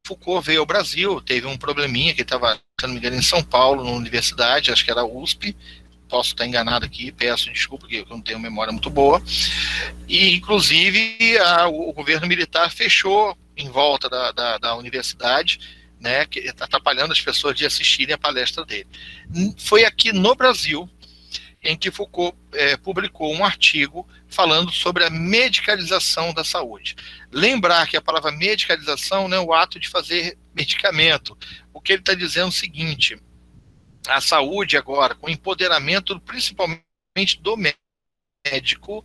Speaker 2: Foucault veio ao Brasil, teve um probleminha que ele estava, se não me engano, em São Paulo, na universidade, acho que era a USP, posso estar enganado aqui, peço desculpa, porque eu não tenho memória muito boa, e inclusive o governo militar fechou em volta da universidade, né, que está atrapalhando as pessoas de assistirem a palestra dele. Foi aqui no Brasil em que Foucault publicou um artigo falando sobre a medicalização da saúde. Lembrar que a palavra medicalização não é o ato de fazer medicamento. O que ele está dizendo é o seguinte: a saúde agora, com empoderamento principalmente do médico,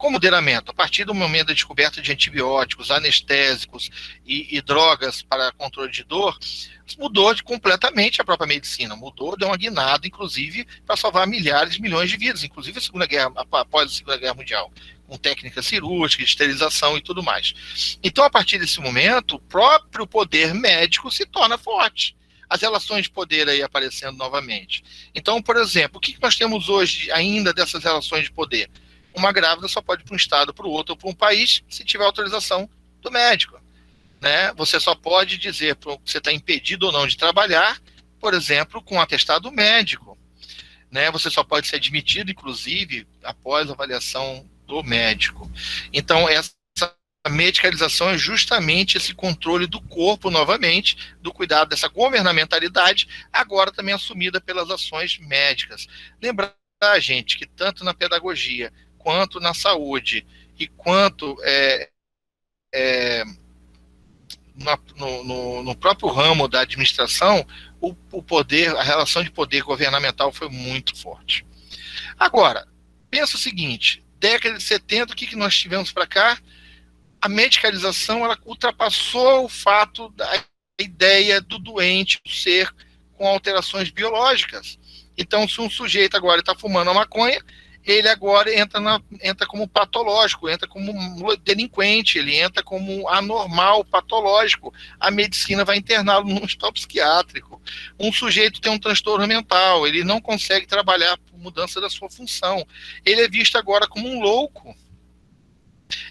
Speaker 2: com moderamento. A partir do momento da descoberta de antibióticos, anestésicos e drogas para controle de dor, mudou completamente a própria medicina, mudou, deu uma guinada, inclusive, para salvar milhares, milhões de vidas, inclusive após a Segunda Guerra Mundial, com técnicas cirúrgicas, esterilização e tudo mais. Então, a partir desse momento, o próprio poder médico se torna forte. As relações de poder aí aparecendo novamente. Então, por exemplo, o que nós temos hoje ainda dessas relações de poder? Uma grávida só pode ir para um estado, para o outro ou para um país, se tiver autorização do médico. Né? Você só pode dizer que você está impedido ou não de trabalhar, por exemplo, com um atestado médico. Né? Você só pode ser admitido, inclusive, após a avaliação do médico. Então, essa medicalização é justamente esse controle do corpo, novamente, do cuidado dessa governamentalidade, agora também assumida pelas ações médicas. Lembrar, gente, que tanto na pedagogia, quanto na saúde, e quanto no próprio ramo da administração, o poder, a relação de poder governamental foi muito forte. Agora, pensa o seguinte, década de 70, o que nós tivemos para cá? A medicalização, ela ultrapassou o fato da ideia do doente ser com alterações biológicas. Então, se um sujeito agora está fumando a maconha, ele agora entra como patológico, entra como delinquente, ele entra como anormal, patológico. A medicina vai interná-lo num hospital psiquiátrico. Um sujeito tem um transtorno mental, ele não consegue trabalhar por mudança da sua função. Ele é visto agora como um louco.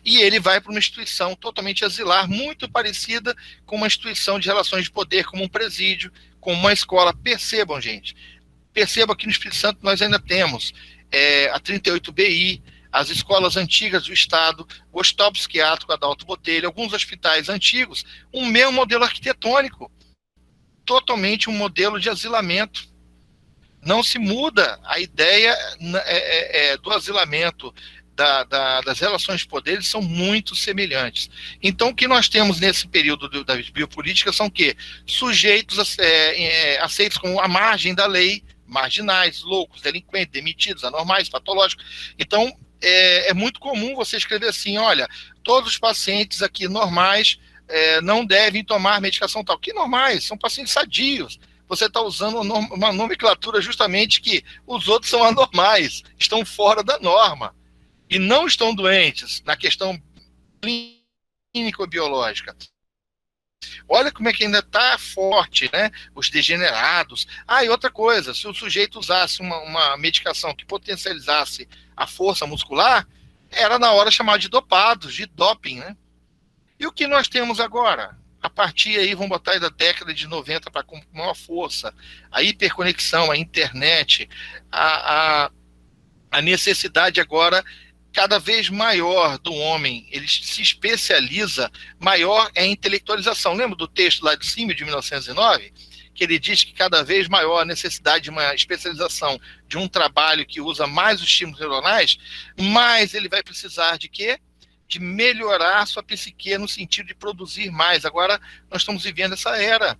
Speaker 2: E ele vai para uma instituição totalmente asilar, muito parecida com uma instituição de relações de poder, como um presídio, como uma escola. Percebam, gente. Percebam que no Espírito Santo nós ainda temos a 38BI, as escolas antigas do Estado, o Hospital Psiquiátrico Adalto Botelho, alguns hospitais antigos, um mesmo modelo arquitetônico, totalmente um modelo de asilamento. Não se muda a ideia do asilamento, das relações de poder, eles são muito semelhantes. Então, o que nós temos nesse período da biopolítica são que sujeitos aceitos como a margem da lei, marginais, loucos, delinquentes, demitidos, anormais, patológicos. Então, é muito comum você escrever assim, olha, todos os pacientes aqui normais não devem tomar medicação tal. Que normais? São pacientes sadios. Você está usando uma nomenclatura justamente que os outros são anormais, estão fora da norma e não estão doentes na questão clínico-biológica. Olha como é que ainda está forte, né? Os degenerados. E outra coisa, se o sujeito usasse uma medicação que potencializasse a força muscular, era na hora chamado de dopados, de doping, né? E o que nós temos agora? A partir aí, vamos botar aí da década de 90 para com maior força, a hiperconexão, a internet, a necessidade agora cada vez maior do homem, ele se especializa, maior é a intelectualização. Lembra do texto lá de cima, de 1909? Que ele diz que cada vez maior a necessidade de uma especialização, de um trabalho que usa mais os estímulos neuronais, mais ele vai precisar de quê? De melhorar sua psique no sentido de produzir mais. Agora nós estamos vivendo essa era.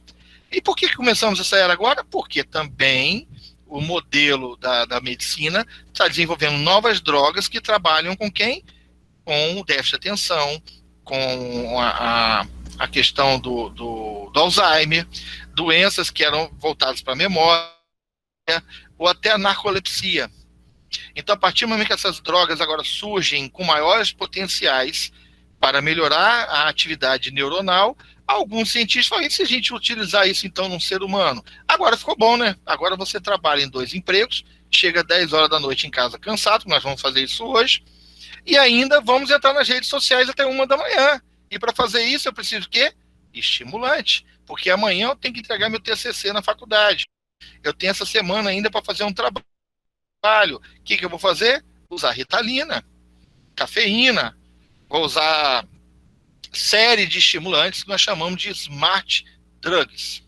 Speaker 2: E por que começamos essa era agora? Porque também o modelo da medicina está desenvolvendo novas drogas que trabalham com quem? Com o déficit de atenção, com a questão do Alzheimer, doenças que eram voltadas para a memória, ou até a narcolepsia. Então, a partir do momento que essas drogas agora surgem com maiores potenciais para melhorar a atividade neuronal, alguns cientistas falam, e se a gente utilizar isso, então, num ser humano? Agora ficou bom, né? Agora você trabalha em 2 empregos, chega às 10 horas da noite em casa cansado, nós vamos fazer isso hoje, e ainda vamos entrar nas redes sociais até 1 da manhã. E para fazer isso, eu preciso o quê? Estimulante. Porque amanhã eu tenho que entregar meu TCC na faculdade. Eu tenho essa semana ainda para fazer um trabalho. O que eu vou fazer? Usar Ritalina, cafeína, vou usar série de estimulantes que nós chamamos de smart drugs.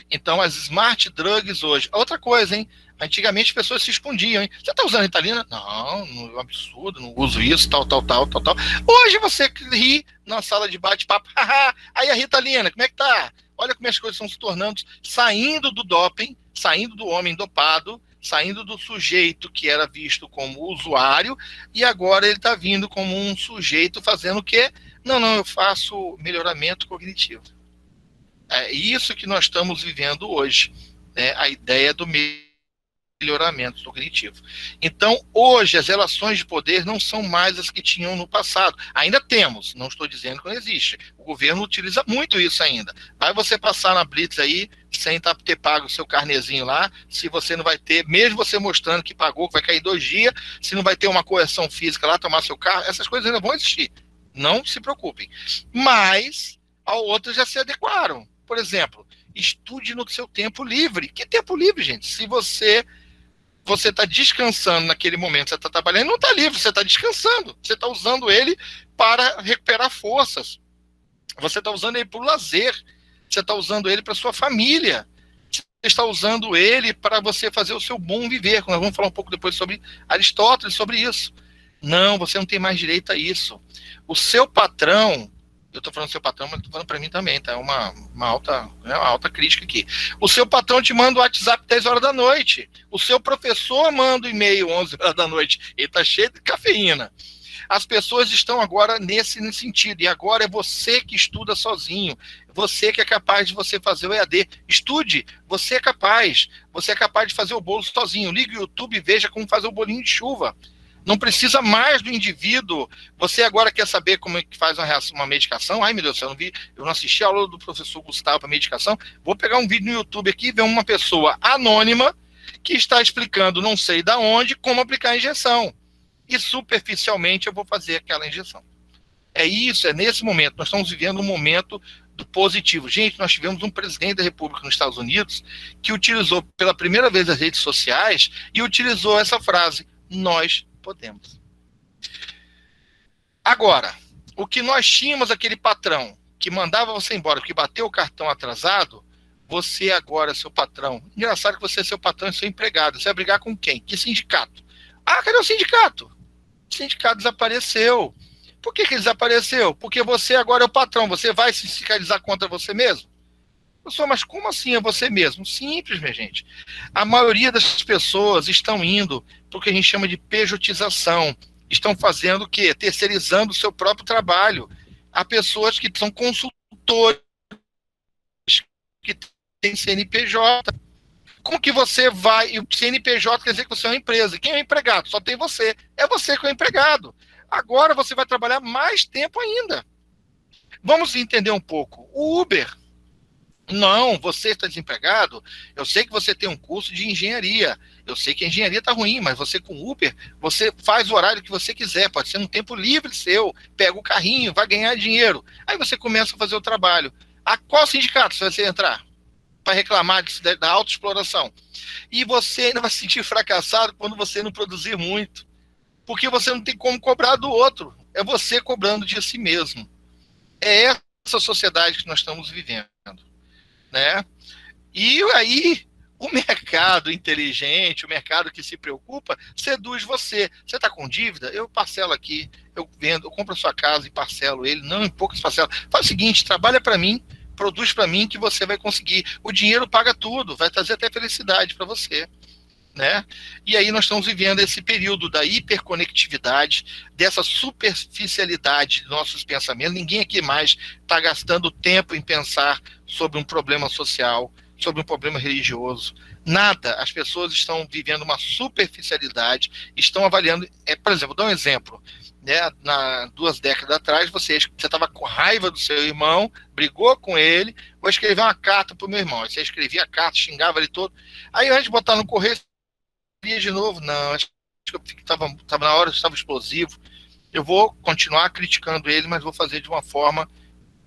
Speaker 2: Então, as smart drugs hoje... Outra coisa, hein? Antigamente as pessoas se escondiam, hein? Você está usando Ritalina? Não, não é um absurdo, não uso isso, tal. Hoje você ri na sala de bate-papo. Aí a Ritalina, como é que tá? Olha como as coisas estão se tornando, saindo do doping, saindo do homem dopado, saindo do sujeito que era visto como usuário, e agora ele está vindo como um sujeito fazendo o quê? Não, eu faço melhoramento cognitivo. É isso que nós estamos vivendo hoje, né? A ideia do melhoramento cognitivo. Então, hoje, as relações de poder não são mais as que tinham no passado. Ainda temos, não estou dizendo que não existe. O governo utiliza muito isso ainda. Vai você passar na Blitz aí, sem ter pago o seu carnezinho lá, se você não vai ter, mesmo você mostrando que pagou, que vai cair 2 dias, se não vai ter uma coerção física lá, tomar seu carro, essas coisas ainda vão existir. Não se preocupem. Mas, outras já se adequaram. Por exemplo, estude no seu tempo livre. Que tempo livre, gente? Se você está descansando naquele momento, você está trabalhando, não está livre, você está descansando. Você está usando ele para recuperar forças. Você está usando ele para o lazer. Você está usando ele para a sua família. Você está usando ele para você fazer o seu bom viver. Nós vamos falar um pouco depois sobre Aristóteles, sobre isso. Não, você não tem mais direito a isso. O seu patrão, eu estou falando do seu patrão, mas estou falando para mim também, tá? Uma alta crítica aqui. O seu patrão te manda o WhatsApp 10 horas da noite. O seu professor manda o e-mail 11 horas da noite. Ele está cheio de cafeína. As pessoas estão agora nesse sentido. E agora é você que estuda sozinho. Você que é capaz de você fazer o EAD. Estude. Você é capaz. Você é capaz de fazer o bolo sozinho. Ligue o YouTube e veja como fazer o bolinho de chuva. Não precisa mais do indivíduo. Você agora quer saber como é que faz uma medicação? Ai, meu Deus, eu não assisti a aula do professor Gustavo para medicação. Vou pegar um vídeo no YouTube aqui e ver uma pessoa anônima que está explicando, não sei da onde, como aplicar a injeção. E superficialmente eu vou fazer aquela injeção. É isso, é nesse momento. Nós estamos vivendo um momento do positivo. Gente, nós tivemos um presidente da República nos Estados Unidos que utilizou pela primeira vez as redes sociais e utilizou essa frase: nós podemos. Agora, o que nós tínhamos, aquele patrão que mandava você embora, que bateu o cartão atrasado, você agora, seu patrão. Engraçado que você é seu patrão e seu empregado. Você vai brigar com quem? Que sindicato? Ah, cadê o sindicato? O sindicato desapareceu. Por que ele desapareceu? Porque você agora é o patrão. Você vai se fiscalizar contra você mesmo? Pessoal, mas como assim é você mesmo? Simples, minha gente. A maioria das pessoas estão indo para o que a gente chama de pejotização. Estão fazendo o quê? Terceirizando o seu próprio trabalho. Há pessoas que são consultores, que têm CNPJ. Como que você vai... E o CNPJ quer dizer que você é uma empresa. Quem é o empregado? Só tem você. É você que é o empregado. Agora você vai trabalhar mais tempo ainda. Vamos entender um pouco. O Uber... Não, você está desempregado, eu sei que você tem um curso de engenharia, eu sei que a engenharia está ruim, mas você com Uber, você faz o horário que você quiser, pode ser um tempo livre seu, pega o carrinho, vai ganhar dinheiro. Aí você começa a fazer o trabalho. A qual sindicato você vai entrar? Para reclamar da autoexploração. E você ainda vai se sentir fracassado quando você não produzir muito, porque você não tem como cobrar do outro, é você cobrando de si mesmo. É essa sociedade que nós estamos vivendo. Né? E aí o mercado inteligente, o mercado que se preocupa, seduz você. Você está com dívida? Eu parcelo aqui, eu vendo, eu compro a sua casa e parcelo ele, não em poucas parcelas. Faz o seguinte, trabalha para mim, produz para mim que você vai conseguir. O dinheiro paga tudo, vai trazer até felicidade para você. Né? E aí nós estamos vivendo esse período da hiperconectividade, dessa superficialidade de nossos pensamentos. Ninguém aqui mais está gastando tempo em pensar sobre um problema social, sobre um problema religioso. Nada. As pessoas estão vivendo uma superficialidade, estão avaliando... por exemplo, vou dar um exemplo. Né? 2 décadas atrás, você estava com raiva do seu irmão, brigou com ele, vou escrever uma carta para o meu irmão. Aí você escrevia a carta, xingava ele todo. Aí antes de botar no correio, de novo, não, acho que estava na hora, estava explosivo. Eu vou continuar criticando ele, mas vou fazer de uma forma,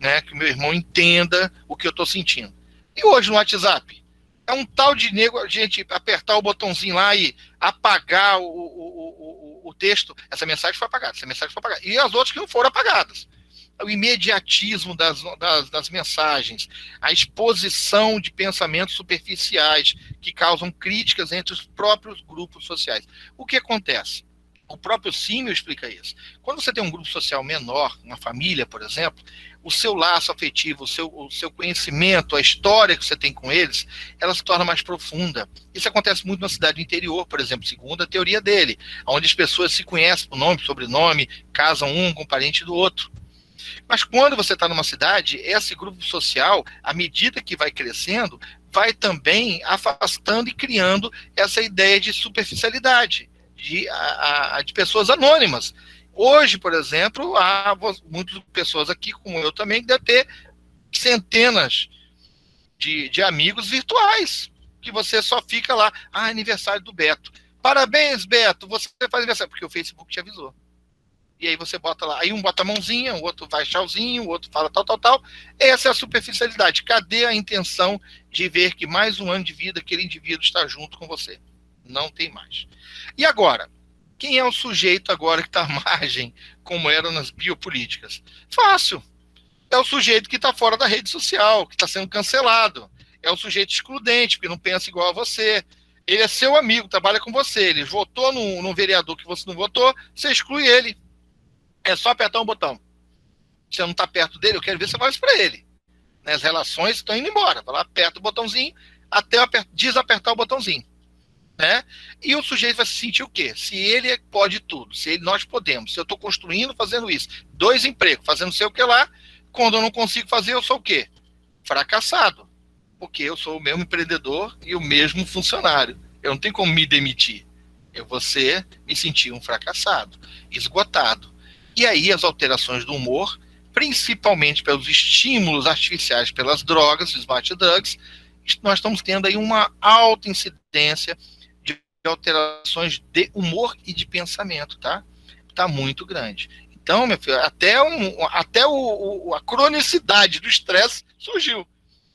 Speaker 2: né, que o meu irmão entenda o que eu estou sentindo. E hoje no WhatsApp, é um tal de nego, a gente apertar o botãozinho lá e apagar o texto. Essa mensagem foi apagada, essa mensagem foi apagada. E as outras que não foram apagadas. O imediatismo das mensagens, a exposição de pensamentos superficiais que causam críticas entre os próprios grupos sociais. O que acontece? O próprio Símio explica isso. Quando você tem um grupo social menor, uma família, por exemplo, o seu laço afetivo, o seu conhecimento, a história que você tem com eles, ela se torna mais profunda. Isso acontece muito na cidade interior, por exemplo, segundo a teoria dele, onde as pessoas se conhecem por nome, sobrenome, casam um com o parente do outro. Mas quando você está numa cidade, esse grupo social, à medida que vai crescendo, vai também afastando e criando essa ideia de superficialidade, de pessoas anônimas. Hoje, por exemplo, há muitas pessoas aqui, como eu também, que devem ter centenas de amigos virtuais, que você só fica lá, aniversário do Beto. Parabéns, Beto, você faz aniversário, porque o Facebook te avisou. E aí você bota lá, aí um bota a mãozinha, o outro vai tchauzinho, o outro fala tal, tal, tal. Essa é a superficialidade. Cadê a intenção de ver que mais um ano de vida aquele indivíduo está junto com você? Não tem mais. E agora, quem é o sujeito agora que está à margem, como era nas biopolíticas? Fácil. É o sujeito que está fora da rede social, que está sendo cancelado. É o sujeito excludente, porque não pensa igual a você. Ele é seu amigo, trabalha com você. Ele votou num vereador que você não votou, você exclui ele. É só apertar um botão. Se você não está perto dele, eu quero ver se você faz para ele. As relações estão indo embora. Vai lá, aperta o botãozinho, até desapertar o botãozinho. Né? E o sujeito vai se sentir o quê? Se ele pode tudo, se nós podemos, se eu estou construindo, fazendo isso, 2 empregos, fazendo sei o que lá, quando eu não consigo fazer, eu sou o quê? Fracassado. Porque eu sou o mesmo empreendedor e o mesmo funcionário. Eu não tenho como me demitir. Eu vou me sentir um fracassado, esgotado. E aí as alterações do humor, principalmente pelos estímulos artificiais, pelas drogas, smart drugs, nós estamos tendo aí uma alta incidência de alterações de humor e de pensamento, tá? Tá muito grande. Então, meu filho, até a cronicidade do estresse surgiu.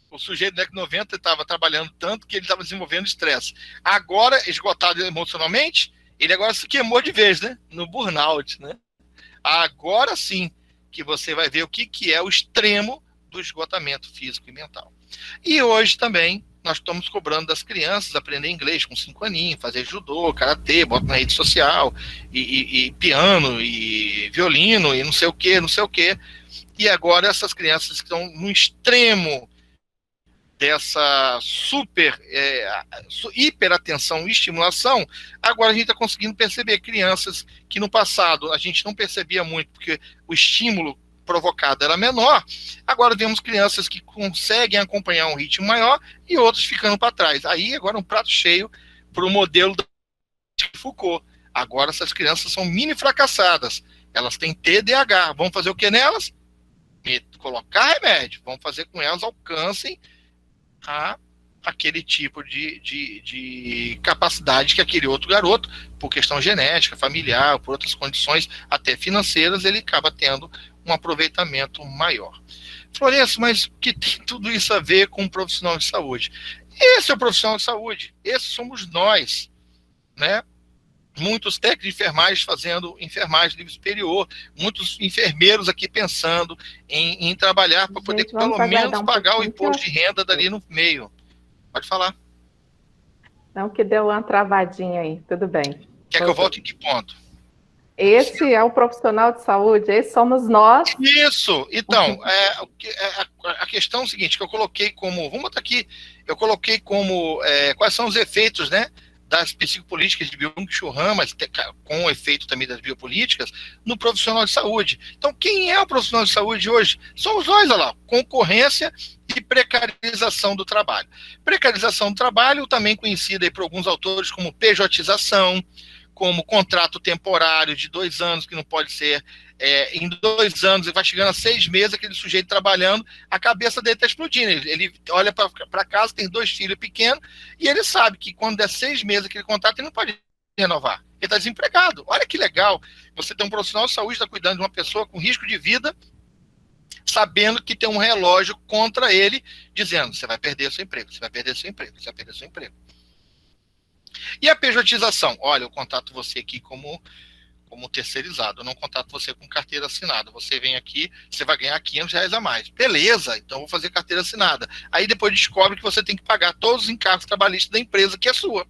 Speaker 2: O sujeito da década de 90 estava trabalhando tanto que ele estava desenvolvendo estresse. Agora, esgotado emocionalmente, ele agora se queimou de vez, né? No burnout, né? Agora sim que você vai ver o que é o extremo do esgotamento físico e mental. E hoje também nós estamos cobrando das crianças aprender inglês com 5 aninhos, fazer judô, karatê, bota na rede social, e piano, e violino, e não sei o que, não sei o que. E agora essas crianças estão no extremo dessa hiperatenção e estimulação, agora a gente está conseguindo perceber crianças que no passado a gente não percebia muito, porque o estímulo provocado era menor, agora vemos crianças que conseguem acompanhar um ritmo maior e outros ficando para trás. Aí agora um prato cheio para o modelo de Foucault. Agora essas crianças são mini fracassadas, elas têm TDAH, vamos fazer o que nelas? Colocar remédio, vamos fazer com elas alcancem aquele tipo de capacidade que aquele outro garoto, por questão genética, familiar, por outras condições, até financeiras, ele acaba tendo um aproveitamento maior. Florencio, mas o que tem tudo isso a ver com um profissional de saúde? Esse é o profissional de saúde, esses somos nós, né? Muitos técnicos de enfermagem fazendo enfermagem de nível superior, muitos enfermeiros aqui pensando em trabalhar para poder pelo menos pagar o imposto de renda dali no meio. Pode falar.
Speaker 1: Não, que deu uma travadinha aí, tudo bem.
Speaker 2: Quer que eu volte em que ponto?
Speaker 1: Esse é o profissional de saúde, esse somos nós.
Speaker 2: Isso, então, a questão é o seguinte, que eu coloquei como, vamos botar aqui, eu coloquei como, quais são os efeitos, né, das psicopolíticas de Byung-Chul Han, mas com o efeito também das biopolíticas, no profissional de saúde. Então, quem é o profissional de saúde hoje? Somos nós, olha lá, concorrência e precarização do trabalho. Precarização do trabalho, também conhecida aí por alguns autores como pejotização, como contrato temporário de 2 anos, que não pode ser, em 2 anos, ele vai chegando a 6 meses, aquele sujeito trabalhando, a cabeça dele está explodindo, ele olha para casa, tem 2 filhos pequenos, e ele sabe que quando der 6 meses aquele contrato, ele não pode renovar, ele está desempregado. Olha que legal, você tem um profissional de saúde, está cuidando de uma pessoa com risco de vida, sabendo que tem um relógio contra ele, dizendo, você vai perder seu emprego, você vai perder seu emprego, você vai perder seu emprego. E a pejotização? Olha, eu contato você aqui como terceirizado, eu não contato você com carteira assinada. Você vem aqui, você vai ganhar R$500 a mais. Beleza, então vou fazer carteira assinada. Aí depois descobre que você tem que pagar todos os encargos trabalhistas da empresa que é sua.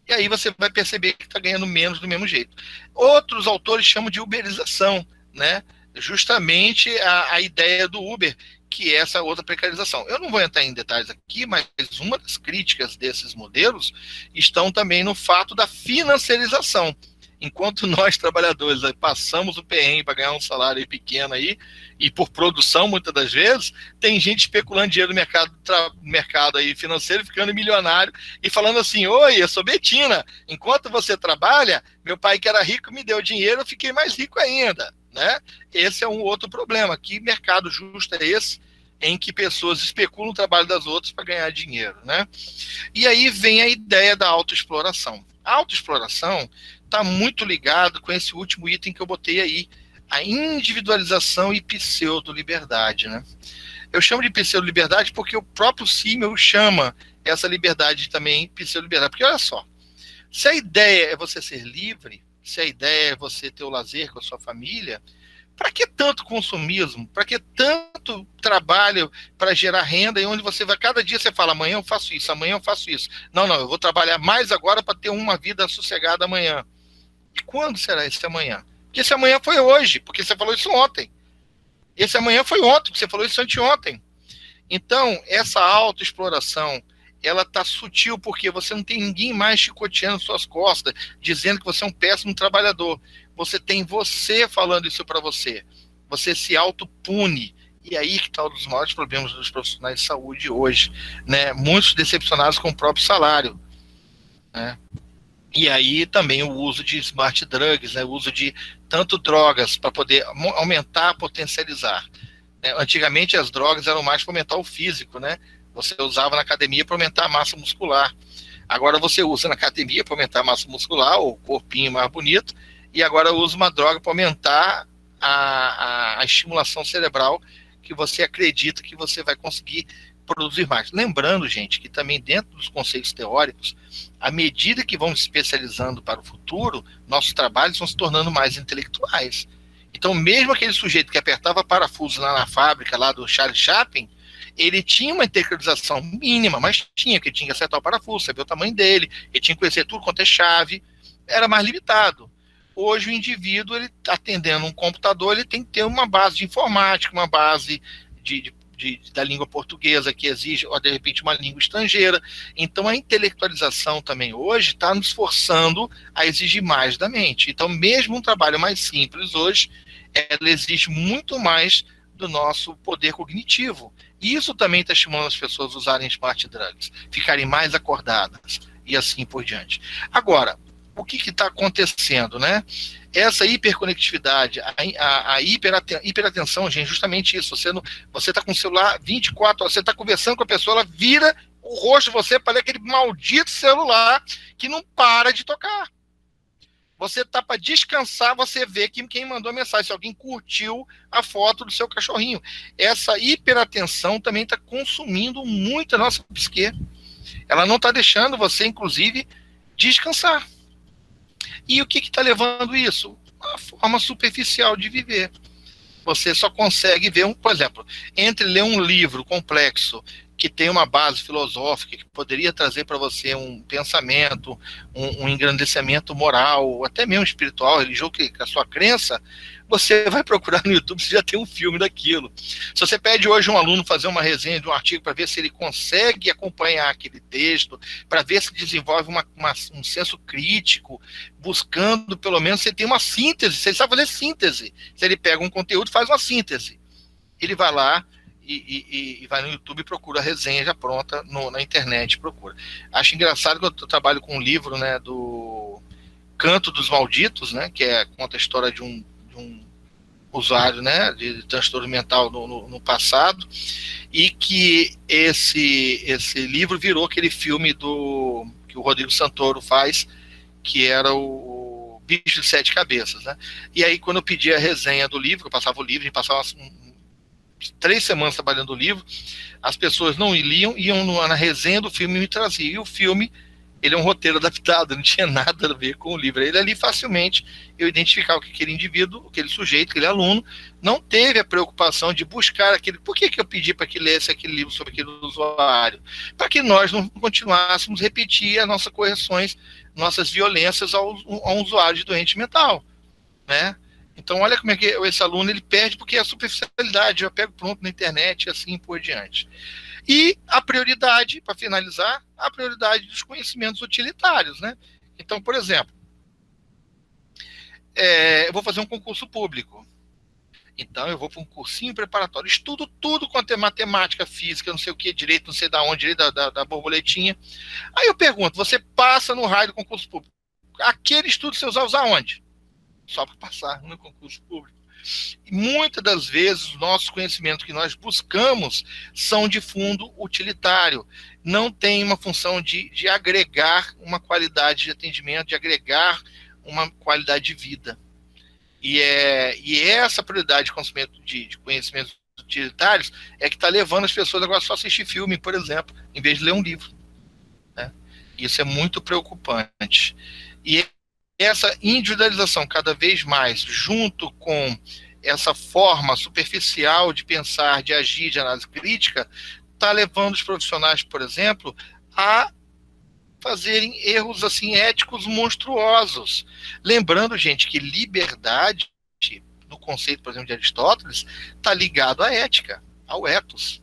Speaker 2: E aí você vai perceber que está ganhando menos do mesmo jeito. Outros autores chamam de uberização, né? Justamente a ideia do Uber, que é essa outra precarização. Eu não vou entrar em detalhes aqui, mas uma das críticas desses modelos estão também no fato da financiarização. Enquanto nós, trabalhadores, passamos o perrengue para ganhar um salário pequeno aí, e por produção, muitas das vezes, tem gente especulando dinheiro no mercado aí financeiro, ficando milionário, e falando assim, oi, eu sou Betina, enquanto você trabalha, meu pai que era rico me deu dinheiro, eu fiquei mais rico ainda, né? Esse é um outro problema. Que mercado justo é esse, em que pessoas especulam o trabalho das outras para ganhar dinheiro, né? E aí vem a ideia da autoexploração. A autoexploração está muito ligado com esse último item que eu botei aí, a individualização e pseudo-liberdade, né? Eu chamo de pseudo-liberdade porque o próprio Simmel chama essa liberdade também pseudo-liberdade. Porque olha só, se a ideia é você ser livre, se a ideia é você ter o lazer com a sua família, para que tanto consumismo? Para que tanto trabalho para gerar renda e onde você vai, cada dia você fala, amanhã eu faço isso, amanhã eu faço isso. Não, eu vou trabalhar mais agora para ter uma vida sossegada amanhã. E quando será esse amanhã? Porque esse amanhã foi hoje, porque você falou isso ontem. Esse amanhã foi ontem, porque você falou isso anteontem. Então, essa autoexploração, ela está sutil, porque você não tem ninguém mais chicoteando suas costas, dizendo que você é um péssimo trabalhador. Você tem você falando isso para você. Você se autopune. E aí que está um dos maiores problemas dos profissionais de saúde hoje, né? Muitos decepcionados com o próprio salário, né? E aí também o uso de smart drugs, né? O uso de tanto drogas para poder aumentar, potencializar. Antigamente as drogas eram mais para aumentar o físico, né? Você usava na academia para aumentar a massa muscular. Agora você usa na academia para aumentar a massa muscular, ou o corpinho mais bonito, e agora usa uma droga para aumentar a estimulação cerebral, que você acredita que você vai conseguir produzir mais. Lembrando, gente, que também dentro dos conceitos teóricos, à medida que vão se especializando para o futuro, nossos trabalhos vão se tornando mais intelectuais. Então, mesmo aquele sujeito que apertava parafuso lá na fábrica, lá do Charlie Chaplin, ele tinha uma intelectualização mínima, mas tinha, que ele tinha que acertar o parafuso, saber o tamanho dele, ele tinha que conhecer tudo quanto é chave, era mais limitado. Hoje o indivíduo, ele atendendo um computador, ele tem que ter uma base de informática, uma base da língua portuguesa que exige, ou de repente uma língua estrangeira. Então a intelectualização também hoje está nos forçando a exigir mais da mente. Então mesmo um trabalho mais simples hoje, ela exige muito mais do nosso poder cognitivo. E isso também está estimulando as pessoas a usarem smart drugs, ficarem mais acordadas e assim por diante. Agora, o que está acontecendo, né? Essa hiperconectividade, a hiperatenção, gente, justamente isso. Você está com o celular 24 horas, você está conversando com a pessoa, ela vira o rosto de você para aquele maldito celular que não para de tocar. Você está para descansar, você vê que quem mandou a mensagem, se alguém curtiu a foto do seu cachorrinho. Essa hiperatenção também está consumindo muito a nossa psique. Ela não está deixando você, inclusive, descansar. E o que está levando isso? Uma forma superficial de viver. Você só consegue ver, por exemplo, entre ler um livro complexo, que tem uma base filosófica, que poderia trazer para você um pensamento, um engrandecimento moral, até mesmo espiritual, religioso, que a sua crença, você vai procurar no YouTube, você já tem um filme daquilo. Se você pede hoje um aluno fazer uma resenha de um artigo para ver se ele consegue acompanhar aquele texto, para ver se desenvolve um senso crítico, buscando, pelo menos, você tem uma síntese, você sabe fazer síntese. Se ele pega um conteúdo, faz uma síntese. Ele vai lá e vai no YouTube e procura a resenha já pronta na internet, procura. Acho engraçado que eu trabalho com um livro, né, do Canto dos Malditos, né, que conta a história de um usuário, né, de transtorno mental no passado, e que esse livro virou aquele filme que o Rodrigo Santoro faz, que era o Bicho de Sete Cabeças, né? E aí, quando eu pedi a resenha do livro, eu passava o livro, a gente passava 3 semanas trabalhando o livro, as pessoas não iam na resenha do filme e me traziam. E o filme, ele é um roteiro adaptado, não tinha nada a ver com o livro. Ele ali, facilmente, eu identificava que aquele indivíduo, aquele sujeito, aquele aluno, não teve a preocupação de buscar aquele... Por que eu pedi para que lesse aquele livro sobre aquele usuário? Para que nós não continuássemos a repetir as nossas correções nossas violências a um usuário de doente mental, né? Então, olha como é que esse aluno ele perde, porque é a superficialidade, eu pego pronto na internet e assim por diante. E a prioridade, para finalizar, a prioridade dos conhecimentos utilitários, né? Então, por exemplo, eu vou fazer um concurso público. Então, eu vou para um cursinho preparatório, estudo tudo quanto é matemática, física, não sei o que, direito, não sei da onde, direito da borboletinha. Aí eu pergunto, você passa no raio do concurso público. Aquele estudo você vai usar onde? Só para passar no concurso público. E muitas das vezes, os nossos conhecimentos que nós buscamos são de fundo utilitário. Não tem uma função de agregar uma qualidade de atendimento, de agregar uma qualidade de vida. E essa prioridade de conhecimentos utilitários é que está levando as pessoas agora só a assistir filme, por exemplo, em vez de ler um livro, né? Isso é muito preocupante. E essa individualização cada vez mais, junto com essa forma superficial de pensar, de agir, de análise crítica, está levando os profissionais, por exemplo, a fazerem erros assim éticos monstruosos. Lembrando, gente, que liberdade, no conceito, por exemplo, de Aristóteles, está ligado à ética, ao ethos,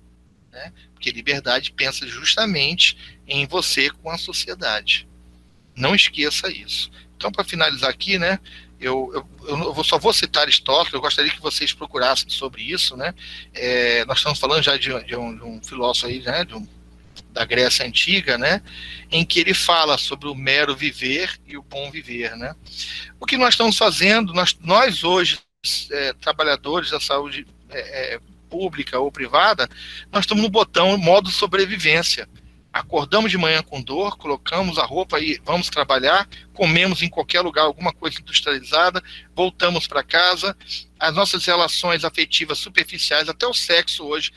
Speaker 2: né? Porque liberdade pensa justamente em você com a sociedade. Não esqueça isso. Então, para finalizar aqui, né, eu só vou citar Aristóteles, eu gostaria que vocês procurassem sobre isso, né? Nós estamos falando já de um filósofo aí, né, da Grécia Antiga, né, em que ele fala sobre o mero viver e o bom viver, né? O que nós estamos fazendo, nós hoje, trabalhadores da saúde pública ou privada, nós estamos no botão modo sobrevivência. Acordamos de manhã com dor, colocamos a roupa e vamos trabalhar, comemos em qualquer lugar alguma coisa industrializada, voltamos para casa, as nossas relações afetivas superficiais, até o sexo hoje,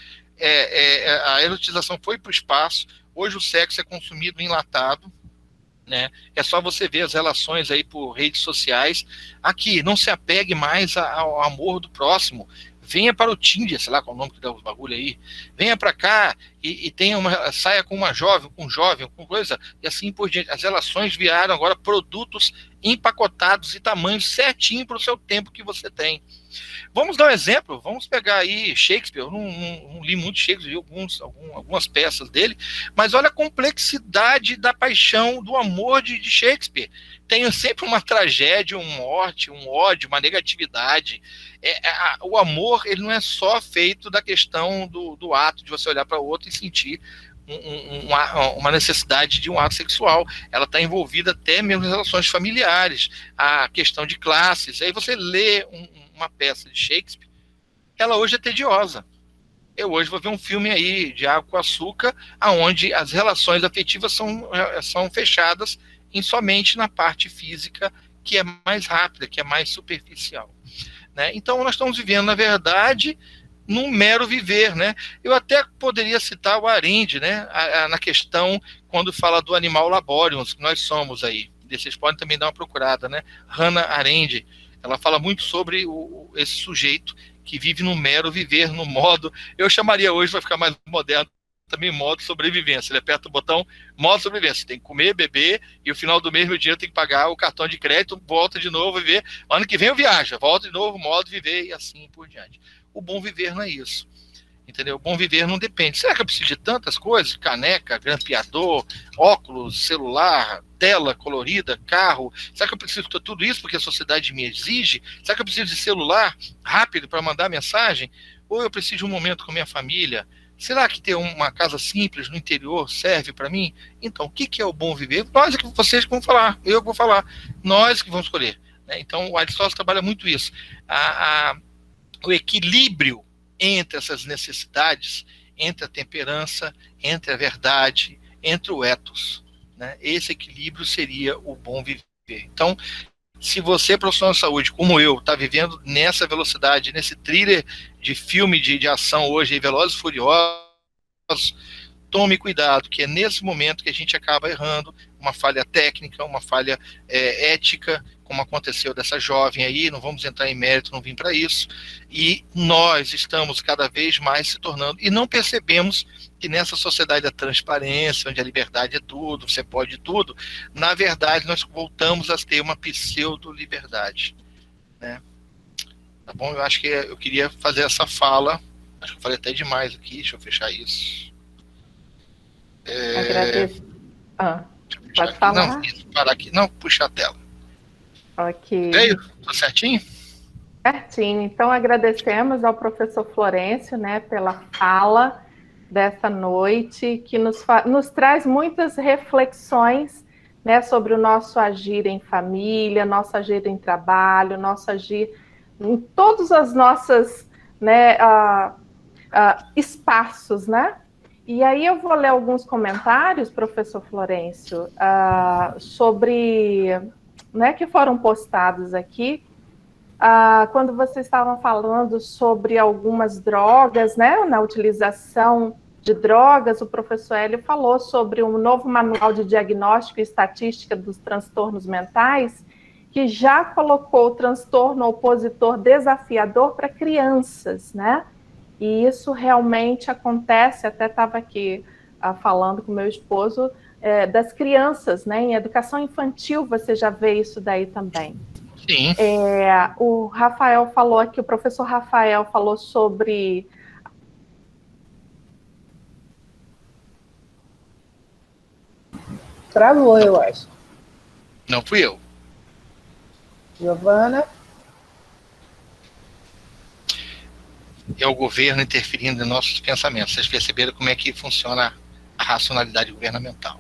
Speaker 2: a erotização foi para o espaço, hoje o sexo é consumido enlatado, né? É só você ver as relações aí por redes sociais. Aqui, não se apegue mais ao amor do próximo. Venha para o Tinder, sei lá qual é o nome que dá os bagulho aí. Venha para cá e saia com uma jovem, com um jovem, com coisa, e assim por diante. As relações viraram agora produtos empacotados e tamanhos certinho para o seu tempo que você tem. Vamos dar um exemplo, vamos pegar aí Shakespeare, eu não li muito Shakespeare, vi algumas peças dele, mas olha a complexidade da paixão, do amor de Shakespeare. Tem sempre uma tragédia, uma morte, um ódio, uma negatividade. O amor, ele não é só feito da questão do ato de você olhar para o outro e sentir uma necessidade de um ato sexual. Ela está envolvida até mesmo em relações familiares, a questão de classes. Aí você lê uma peça de Shakespeare, ela hoje é tediosa. Eu hoje vou ver um filme aí de Água com Açúcar, onde as relações afetivas são fechadas somente na parte física, que é mais rápida, que é mais superficial, né? Então nós estamos vivendo, na verdade, num mero viver, né? Eu até poderia citar o Arendt, né, na questão quando fala do animal laborium, que nós somos aí. Vocês podem também dar uma procurada, né? Hannah Arendt, ela fala muito sobre esse sujeito que vive no mero viver, no modo, eu chamaria hoje, vai ficar mais moderno, também modo sobrevivência. Ele aperta o botão modo sobrevivência. Tem que comer, beber, e no final do mês meu dinheiro tem que pagar o cartão de crédito, volta de novo viver. Ano que vem eu viajo, volta de novo, modo viver, e assim por diante. O bom viver não é isso. Entendeu? O bom viver não depende. Será que eu preciso de tantas coisas? Caneca, grampeador, óculos, celular, tela colorida, carro. Será que eu preciso de tudo isso porque a sociedade me exige? Será que eu preciso de celular rápido para mandar mensagem? Ou eu preciso de um momento com minha família? Será que ter uma casa simples no interior serve para mim? Então, o que é o bom viver? Nós é que vocês vão falar, eu vou falar. Nós que vamos escolher, né? Então, o Aristóteles trabalha muito isso. O equilíbrio entre essas necessidades, entre a temperança, entre a verdade, entre o ethos, né? Esse equilíbrio seria o bom viver. Então, se você, profissional de saúde, como eu, está vivendo nessa velocidade, nesse thriller de filme de ação hoje, Velozes e Furiosos, tome cuidado, que é nesse momento que a gente acaba errando, uma falha técnica, uma falha ética, como aconteceu dessa jovem aí, não vamos entrar em mérito, não vim para isso, e nós estamos cada vez mais se tornando, e não percebemos que nessa sociedade da transparência, onde a liberdade é tudo, você pode tudo, na verdade nós voltamos a ter uma pseudo-liberdade, né? Tá bom? Eu acho que eu queria fazer essa fala, acho que eu falei até demais aqui, deixa eu fechar isso.
Speaker 1: Agradeço. Pode
Speaker 2: Aqui.
Speaker 1: falar?
Speaker 2: Não, isso, parar aqui. Não, puxa a tela.
Speaker 1: Ok.
Speaker 2: Veio? Tô certinho?
Speaker 1: Certinho. Então, agradecemos ao professor Florencio, né, pela fala dessa noite, que nos traz muitas reflexões, né, sobre o nosso agir em família, nosso agir em trabalho, nosso agir em todos os nossos, né, espaços, né? E aí eu vou ler alguns comentários, professor Florencio, sobre, né, que foram postados aqui, quando vocês estavam falando sobre algumas drogas, né, na utilização de drogas, o professor Hélio falou sobre um novo manual de diagnóstico e estatística dos transtornos mentais, que já colocou o transtorno opositor desafiador para crianças, né? E isso realmente acontece, até estava aqui falando com meu esposo, das crianças, né? Em educação infantil você já vê isso daí também.
Speaker 2: Sim.
Speaker 1: O Rafael falou aqui, o professor Rafael falou sobre...
Speaker 3: Travou, eu acho.
Speaker 2: Não fui eu.
Speaker 3: Giovana?
Speaker 2: É o governo interferindo em nossos pensamentos. Vocês perceberam como é que funciona a racionalidade governamental.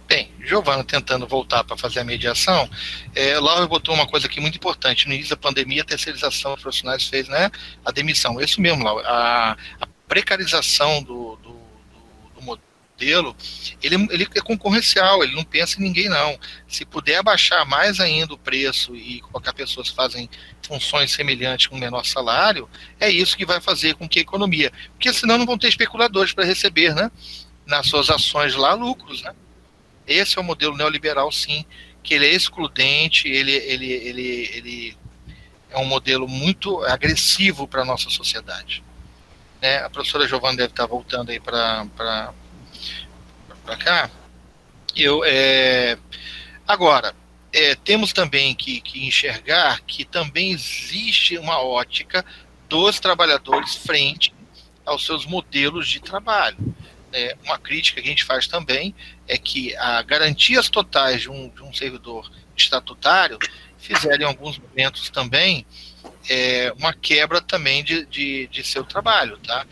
Speaker 2: Bem, Giovana tentando voltar para fazer a mediação, Laura botou uma coisa aqui muito importante. No início da pandemia, a terceirização dos profissionais fez, né, a demissão. Isso mesmo, Laura. A precarização do modelo, ele é concorrencial, ele não pensa em ninguém, não. Se puder abaixar mais ainda o preço e colocar pessoas que fazem funções semelhantes com menor salário, é isso que vai fazer com que a economia... Porque senão não vão ter especuladores para receber, né, nas suas ações lá, lucros, né? Esse é o modelo neoliberal, sim, que ele é excludente, ele é um modelo muito agressivo para a nossa sociedade. Né? A professora Giovana deve estar voltando aí para cá. Agora, temos também que enxergar que também existe uma ótica dos trabalhadores frente aos seus modelos de trabalho. Uma crítica que a gente faz também é que as garantias totais de um servidor estatutário fizeram em alguns momentos também uma quebra também de seu trabalho, tá?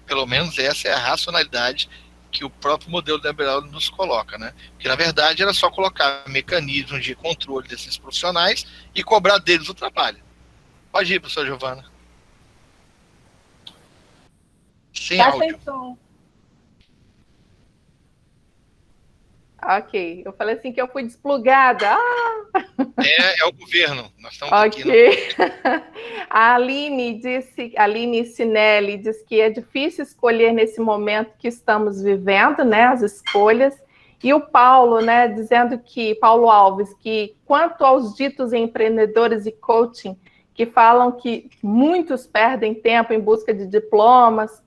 Speaker 2: Pelo menos essa é a racionalidade que o próprio modelo liberal nos coloca, né? Que na verdade era só colocar mecanismos de controle desses profissionais e cobrar deles o trabalho. Pode ir, professora Giovana. Sem áudio.
Speaker 1: Ok, eu falei assim que eu fui desplugada.
Speaker 2: É o governo. Nós estamos
Speaker 1: aqui. A Aline Sinelli diz que é difícil escolher nesse momento que estamos vivendo, né? As escolhas. E o Paulo, né, dizendo que, Paulo Alves, que quanto aos ditos empreendedores e coaching, que falam que muitos perdem tempo em busca de diplomas,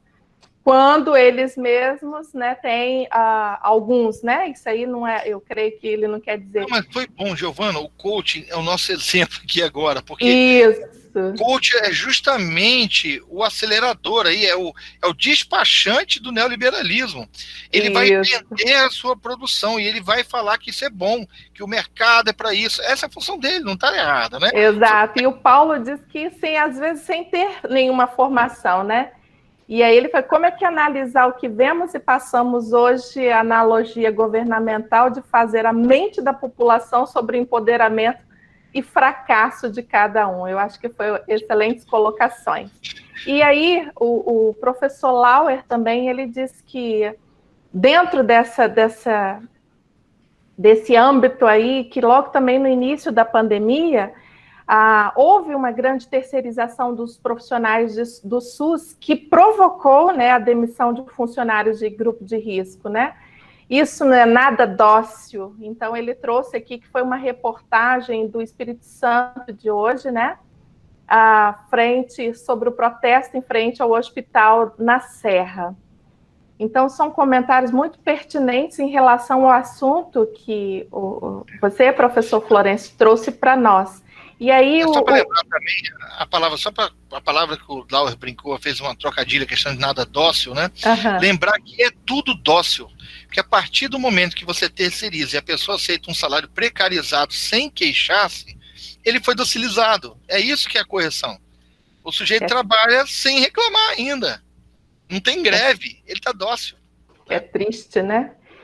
Speaker 1: quando eles mesmos, né, têm alguns, né? Isso aí não é, eu creio que ele não quer dizer.
Speaker 2: Não, mas foi bom, Giovana, o coaching é o nosso exemplo aqui agora, porque
Speaker 1: o
Speaker 2: coach é justamente o acelerador aí, é o despachante do neoliberalismo. Ele vai vender a sua produção e ele vai falar que isso é bom, que o mercado é para isso. Essa é a função dele, não está errada, né?
Speaker 1: Exato, e o Paulo diz que, às vezes, sem ter nenhuma formação, né? E aí ele falou, como é que analisar o que vemos e passamos hoje, a analogia governamental de fazer a mente da população sobre empoderamento e fracasso de cada um? Eu acho que foi excelentes colocações. E aí o professor Lauer também, ele diz que dentro desse âmbito aí, que logo também no início da pandemia, houve uma grande terceirização dos profissionais do SUS que provocou, né, a demissão de funcionários de grupo de risco, né? Isso não é nada dócil. Então, ele trouxe aqui que foi uma reportagem do Espírito Santo de hoje, né? sobre o protesto em frente ao hospital na Serra. Então, são comentários muito pertinentes em relação ao assunto que você, professor Florencio, trouxe para nós. E aí,
Speaker 2: só para lembrar também, a palavra que o Lauer brincou, fez uma trocadilha, questão de nada dócil, né? Lembrar que é tudo dócil. Porque a partir do momento que você terceiriza e a pessoa aceita um salário precarizado sem queixar-se, ele foi docilizado. É isso que é a correção. O sujeito trabalha sem reclamar ainda. Não tem greve, ele está dócil.
Speaker 1: É triste, né?